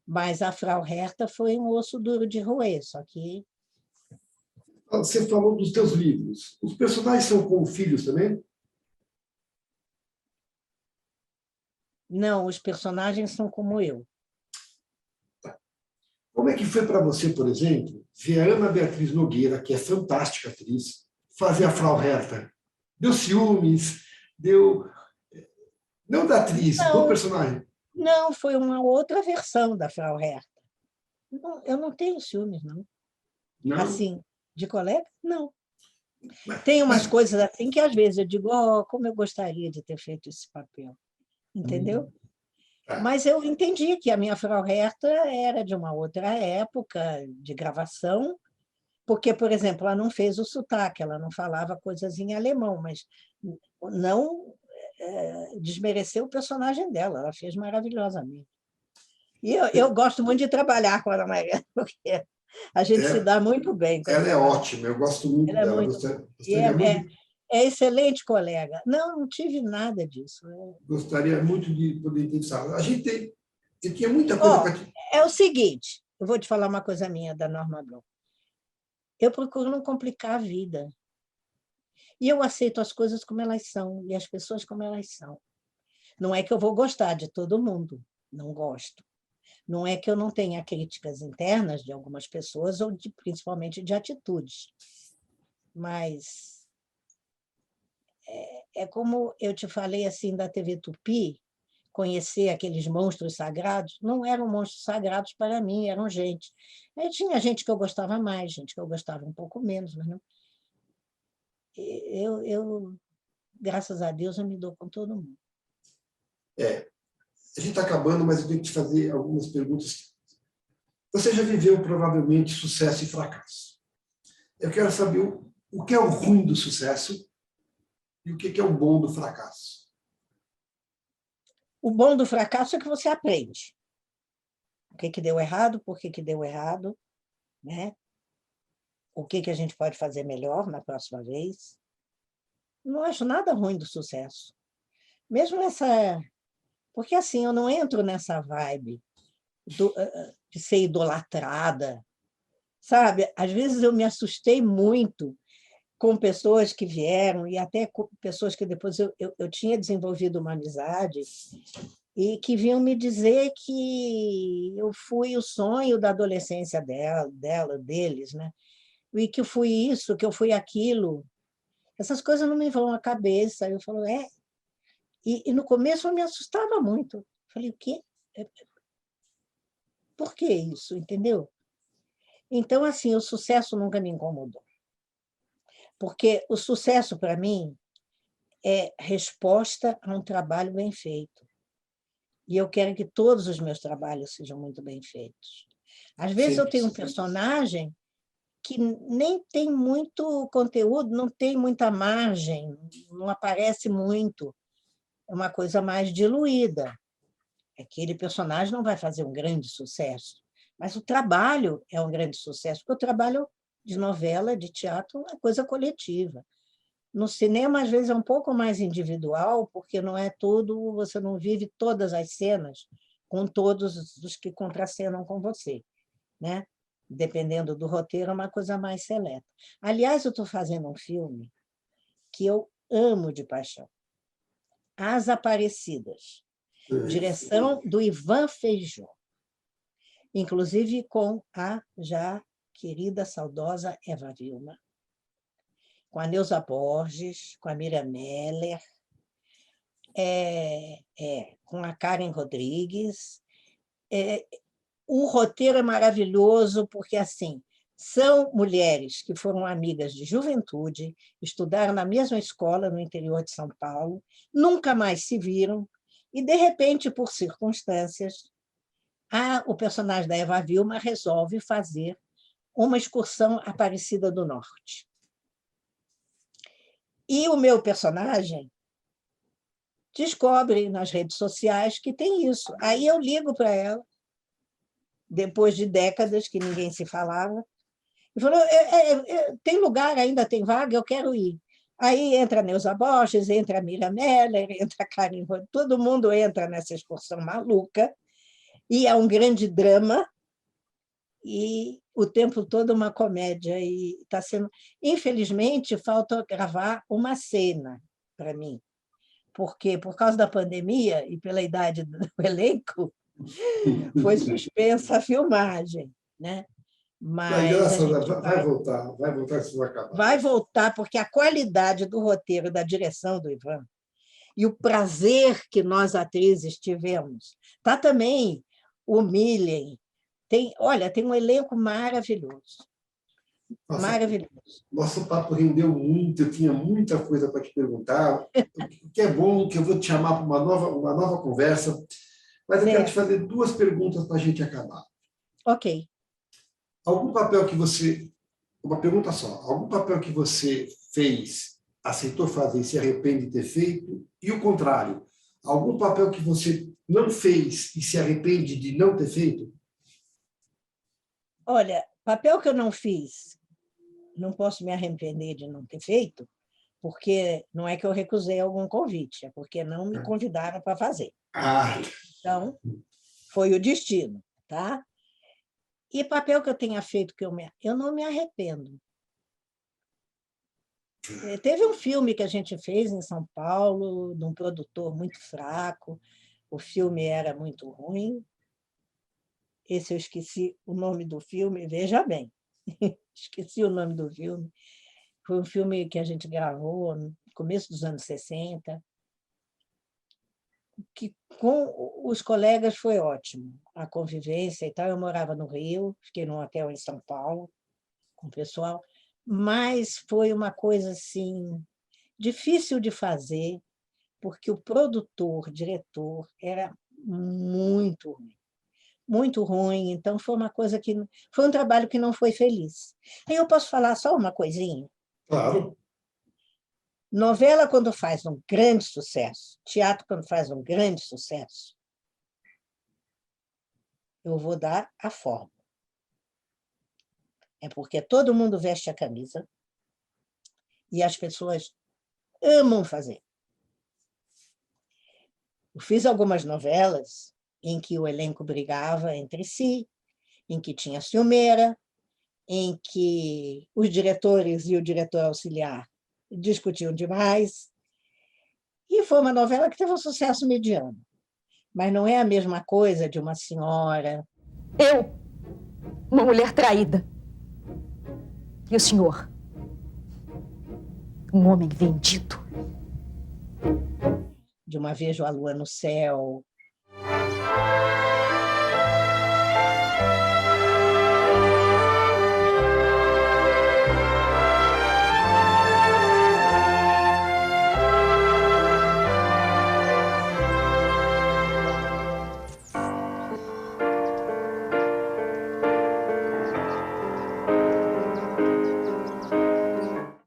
B: mas a Frau Herta foi um osso duro de roer, só que...
A: Você falou dos teus livros. Os personagens são como filhos também?
B: Não, os personagens são como eu.
A: Como é que foi para você, por exemplo, ver a Ana Beatriz Nogueira, que é fantástica atriz, fazer a Frau Herta? Deu ciúmes? Deu... Não da atriz, do
B: Não,
A: personagem.
B: não, foi uma outra versão da Frau Herta. Não, eu não tenho ciúmes, não.
A: Não?
B: Assim, de colega, não. Tem umas coisas assim que, às vezes, eu digo, oh, como eu gostaria de ter feito esse papel, entendeu? Mas eu entendi que a minha Frau Herta era de uma outra época de gravação, porque, por exemplo, ela não fez o sotaque, ela não falava coisas em alemão, mas não desmereceu o personagem dela, ela fez maravilhosamente. E eu gosto muito de trabalhar com a Ana Maria, porque a gente se dá muito bem.
A: Ela é ótima, eu gosto muito
B: Ela é
A: dela.
B: muito... E
A: Gostaria muito,
B: é excelente colega. Não, não tive nada disso.
A: gostaria muito de poder entrevistá-la. Eu tinha muita coisa
B: Ó,
A: para te...
B: é o seguinte, eu vou te falar uma coisa minha da Norma Blum. Eu procuro não complicar a vida. E eu aceito as coisas como elas são, e as pessoas como elas são. Não é que eu vou gostar de todo mundo, não gosto. Não é que eu não tenha críticas internas de algumas pessoas, ou principalmente de atitudes. Mas é como eu te falei assim da TV Tupi, conhecer aqueles monstros sagrados, não eram monstros sagrados para mim, eram gente. Aí tinha gente que eu gostava mais, gente que eu gostava um pouco menos, mas não. Graças a Deus, eu me dou com todo mundo.
A: A gente está acabando, mas eu tenho que te fazer algumas perguntas. Você já viveu, provavelmente, sucesso e fracasso. Eu quero saber o que é o ruim do sucesso e o que é o bom do fracasso.
B: O bom do fracasso é que você aprende. O que deu errado, por que deu errado, né? O que a gente pode fazer melhor na próxima vez. Não acho nada ruim do sucesso. Mesmo essa... Porque, assim, eu não entro nessa vibe de ser idolatrada, sabe? Às vezes eu me assustei muito com pessoas que vieram, e até com pessoas que depois eu tinha desenvolvido uma amizade, e que vinham me dizer que eu fui o sonho da adolescência deles, né? E que eu fui isso, que eu fui aquilo. Essas coisas não me vão à cabeça. Eu falo, E no começo eu me assustava muito. Falei, o quê? Por que isso? Entendeu? Então, assim, o sucesso nunca me incomodou. Porque o sucesso, para mim, é resposta a um trabalho bem feito. E eu quero que todos os meus trabalhos sejam muito bem feitos. Às vezes eu tenho um personagem que nem tem muito conteúdo, não tem muita margem, não aparece muito. É uma coisa mais diluída. Aquele personagem não vai fazer um grande sucesso, mas o trabalho é um grande sucesso, porque o trabalho de novela, de teatro, é coisa coletiva. No cinema, às vezes, é um pouco mais individual, porque não é tudo, você não vive todas as cenas com todos os que contracenam com você, né? Dependendo do roteiro, é uma coisa mais seleta. Aliás, eu estou fazendo um filme que eu amo de paixão. As Aparecidas, direção do Ivan Feijó, inclusive com a já querida, saudosa Eva Vilma, com a Neuza Borges, com a Miriam Meller, com a Karen Rodrigues. O roteiro é maravilhoso, porque assim, São mulheres que foram amigas de juventude, estudaram na mesma escola no interior de São Paulo, nunca mais se viram, e, de repente, por circunstâncias, o personagem da Eva Vilma resolve fazer uma excursão à Aparecida do Norte. E o meu personagem descobre nas redes sociais que tem isso. Aí eu ligo para ela, depois de décadas que ninguém se falava, e falou: tem lugar, ainda tem vaga, eu quero ir. Aí entra a Neuza Borges, entra a Miriam Meller, entra a Karen, todo mundo entra nessa excursão maluca, e é um grande drama, e o tempo todo uma comédia. E está sendo... Infelizmente, falta gravar uma cena para mim, porque, por causa da pandemia e pela idade do elenco, foi suspensa a filmagem, né? Mas a gente
A: vai voltar se vai acabar.
B: Vai voltar, porque a qualidade do roteiro, da direção do Ivan, e o prazer que nós, atrizes, tivemos. Tá também o Millen. Olha, tem um elenco maravilhoso.
A: Nossa,
B: maravilhoso.
A: Nosso papo rendeu muito, eu tinha muita coisa para te perguntar. O que é bom, que eu vou te chamar para uma nova conversa, mas eu quero te fazer 2 perguntas para a gente acabar.
B: Ok.
A: Algum papel que você... Uma pergunta só. Algum papel que você fez, aceitou fazer e se arrepende de ter feito? E o contrário, algum papel que você não fez e se arrepende de não ter feito?
B: Olha, papel que eu não fiz, não posso me arrepender de não ter feito, porque não é que eu recusei algum convite, é porque não me convidaram para fazer. Então, foi o destino, tá? E papel que eu tenha feito que eu não me arrependo. Teve um filme que a gente fez em São Paulo, de um produtor muito fraco, o filme era muito ruim. Esse eu esqueci o nome do filme, veja bem, esqueci o nome do filme. Foi um filme que a gente gravou no começo dos anos 60, que com os colegas foi ótimo, a convivência e tal. Eu morava no Rio, fiquei num hotel em São Paulo com o pessoal, mas foi uma coisa assim difícil de fazer, porque o produtor, diretor, era muito ruim. Muito ruim, então foi uma coisa que... Foi um trabalho que não foi feliz. E eu posso falar só uma coisinha?
A: Claro.
B: Novela, quando faz um grande sucesso, teatro, quando faz um grande sucesso, eu vou dar a forma. É porque todo mundo veste a camisa e as pessoas amam fazer. Eu fiz algumas novelas em que o elenco brigava entre si, em que tinha ciumeira, em que os diretores e o diretor auxiliar discutiam demais. E foi uma novela que teve um sucesso mediano. Mas não é a mesma coisa de uma senhora...
D: Eu, uma mulher traída. E o senhor, um homem vendido.
B: De uma Vejo a Lua no Céu.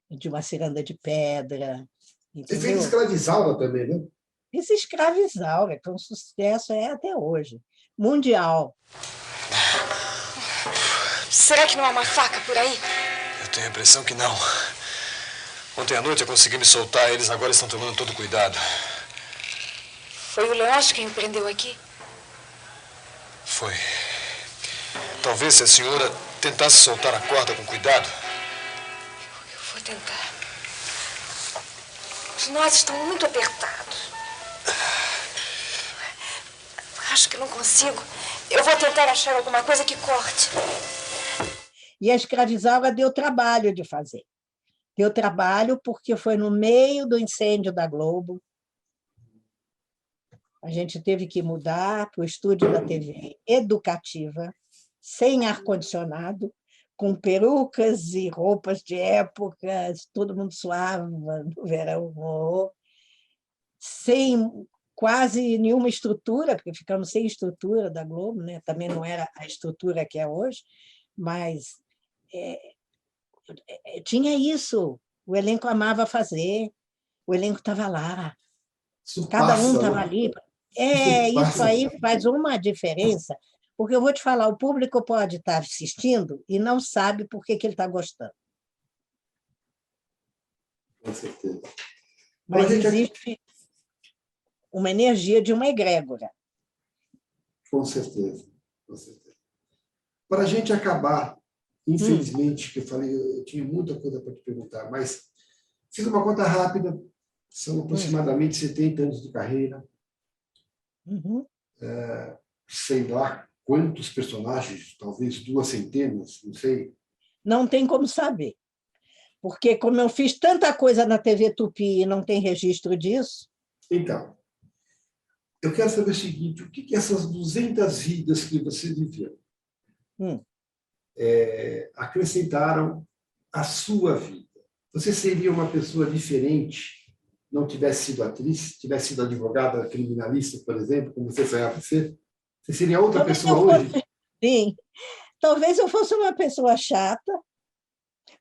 B: De uma Ciranda de Pedra.
A: Você fez Escravizaura também, né?
B: Esse Escravizaura, que é um sucesso até hoje. Mundial.
D: Será que não há uma faca por aí?
E: Eu tenho a impressão que não. Ontem à noite eu consegui me soltar, eles agora estão tomando todo cuidado.
D: Foi o Leôncio quem o prendeu aqui?
E: Foi. Talvez se a senhora tentasse soltar a corda com cuidado.
D: Eu vou tentar. Os nós estão muito apertados. Acho que não consigo. Eu vou tentar achar alguma coisa que corte.
B: E a Escravizaura deu trabalho de fazer. Deu trabalho porque foi no meio do incêndio da Globo. A gente teve que mudar para o estúdio da TV educativa, sem ar-condicionado, com perucas e roupas de época, todo mundo suava no verão, sem quase nenhuma estrutura, porque ficamos sem estrutura da Globo, né? Também não era a estrutura que é hoje, mas tinha isso, o elenco amava fazer, o elenco estava lá,
A: Isso
B: cada um
A: passa,
B: estava
A: né?
B: ali.
A: Isso
B: Isso
A: passa.
B: aí faz uma diferença, porque eu vou te falar, o público pode estar assistindo e não sabe por que ele está gostando.
A: Com certeza.
B: Mas
A: Pra gente-
B: existe uma energia de uma egrégora.
A: Com certeza, com certeza. Para a gente acabar, infelizmente, que eu falei, eu tinha muita coisa para te perguntar, mas fiz uma conta rápida, são aproximadamente 70 anos de carreira,
B: Uhum.
A: sei lá quantos personagens, talvez 2 centenas, não sei.
B: Não tem como saber. Porque, como eu fiz tanta coisa na TV Tupi e não tem registro disso,
A: Então, eu quero saber o seguinte, o que essas 200 vidas que você viveu acrescentaram à sua vida? Você seria uma pessoa diferente, não tivesse sido atriz, tivesse sido advogada criminalista, por exemplo, como você sonhava ser? Você seria outra
B: talvez
A: pessoa
B: eu
A: hoje?
B: fosse, sim, talvez eu fosse uma pessoa chata,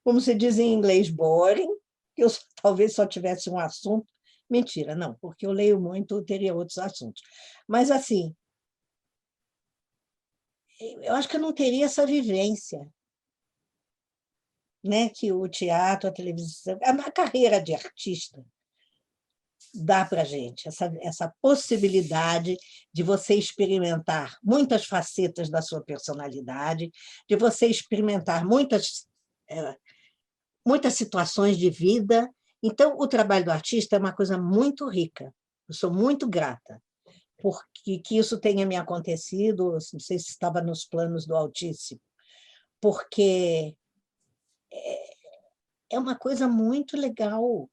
B: como se diz em inglês, boring, que eu talvez só tivesse um assunto. Mentira, não, porque eu leio muito, eu teria outros assuntos. Mas, assim, eu acho que eu não teria essa vivência, né, que o teatro, a televisão, a carreira de artista dá para a gente, essa possibilidade de você experimentar muitas facetas da sua personalidade, de você experimentar muitas situações de vida. Então, o trabalho do artista é uma coisa muito rica. Eu sou muito grata porque que isso tenha me acontecido, não sei se estava nos planos do Altíssimo, porque é uma coisa muito legal.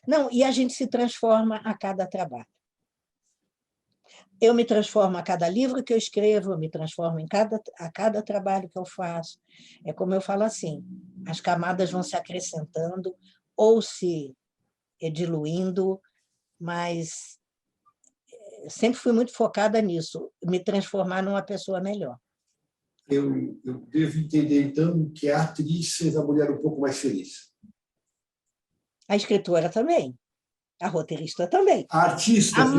B: Não, e a gente se transforma a cada trabalho. Eu me transformo a cada livro que eu escrevo, eu me transformo a cada trabalho que eu faço. É como eu falo assim, as camadas vão se acrescentando ou se diluindo, mas eu sempre fui muito focada nisso, me transformar numa pessoa melhor.
A: Eu devo entender, então, que a atriz fez a mulher um pouco mais feliz.
B: A escritora também, a roteirista também.
A: A artista
B: A
A: fez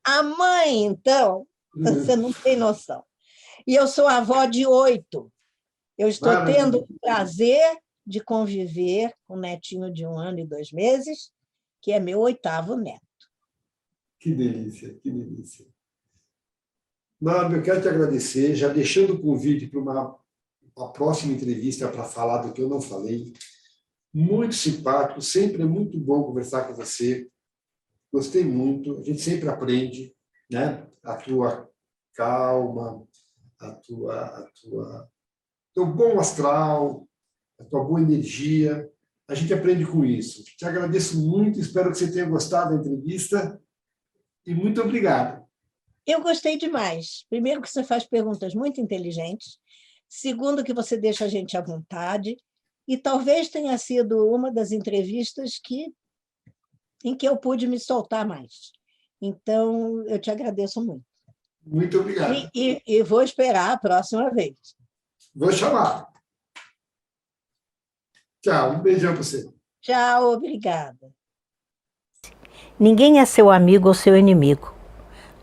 A: a mulher...
B: mãe, então, você não tem noção. E eu sou avó de 8. Eu estou tendo o prazer de conviver com um netinho de 1 ano e 2 meses, que é meu 8º neto.
A: Que delícia, que delícia. Nádia, eu quero te agradecer, já deixando o convite para uma próxima entrevista para falar do que eu não falei. Muito simpático, sempre é muito bom conversar com você. Gostei muito, a gente sempre aprende, né? A tua calma, teu bom astral, a tua boa energia. A gente aprende com isso. Te agradeço muito, espero que você tenha gostado da entrevista e muito obrigado.
B: Eu gostei demais. Primeiro, que você faz perguntas muito inteligentes. Segundo, que você deixa a gente à vontade. E talvez tenha sido uma das entrevistas em que eu pude me soltar mais. Então, eu te agradeço muito.
A: Muito obrigado.
B: E vou esperar a próxima vez.
A: Vou chamar. Tchau, um beijão para você.
B: Tchau, obrigada.
F: Ninguém é seu amigo ou seu inimigo.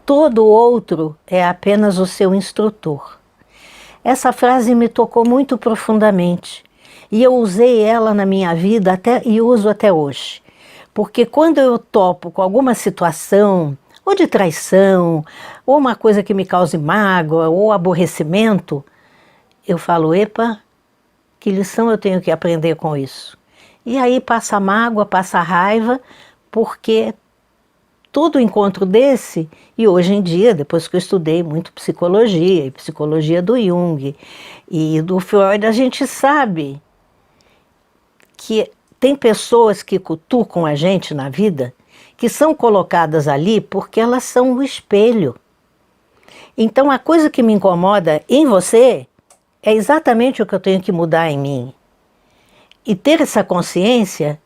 F: Todo outro é apenas o seu instrutor. Essa frase me tocou muito profundamente e eu usei ela na minha vida e uso até hoje. Porque quando eu topo com alguma situação, ou de traição, ou uma coisa que me cause mágoa, ou aborrecimento, eu falo, epa, que lição eu tenho que aprender com isso? E aí passa a mágoa, passa a raiva, porque todo encontro desse, e hoje em dia, depois que eu estudei muito psicologia, e psicologia do Jung e do Freud, a gente sabe que tem pessoas que cutucam a gente na vida, que são colocadas ali porque elas são o espelho. Então a coisa que me incomoda em você é exatamente o que eu tenho que mudar em mim. E ter essa consciência,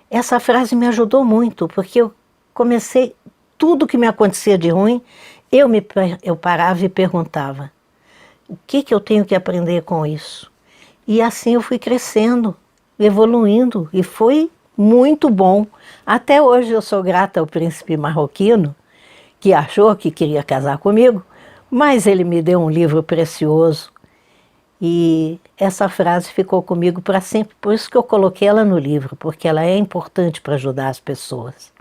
F: essa frase me ajudou muito, porque eu comecei, tudo que me acontecia de ruim, eu parava e perguntava, o que eu tenho que aprender com isso? E assim eu fui crescendo, evoluindo, e foi muito bom. Até hoje eu sou grata ao príncipe marroquino, que achou que queria casar comigo, mas ele me deu um livro precioso. E essa frase ficou comigo para sempre, por isso que eu coloquei ela no livro, porque ela é importante para ajudar as pessoas.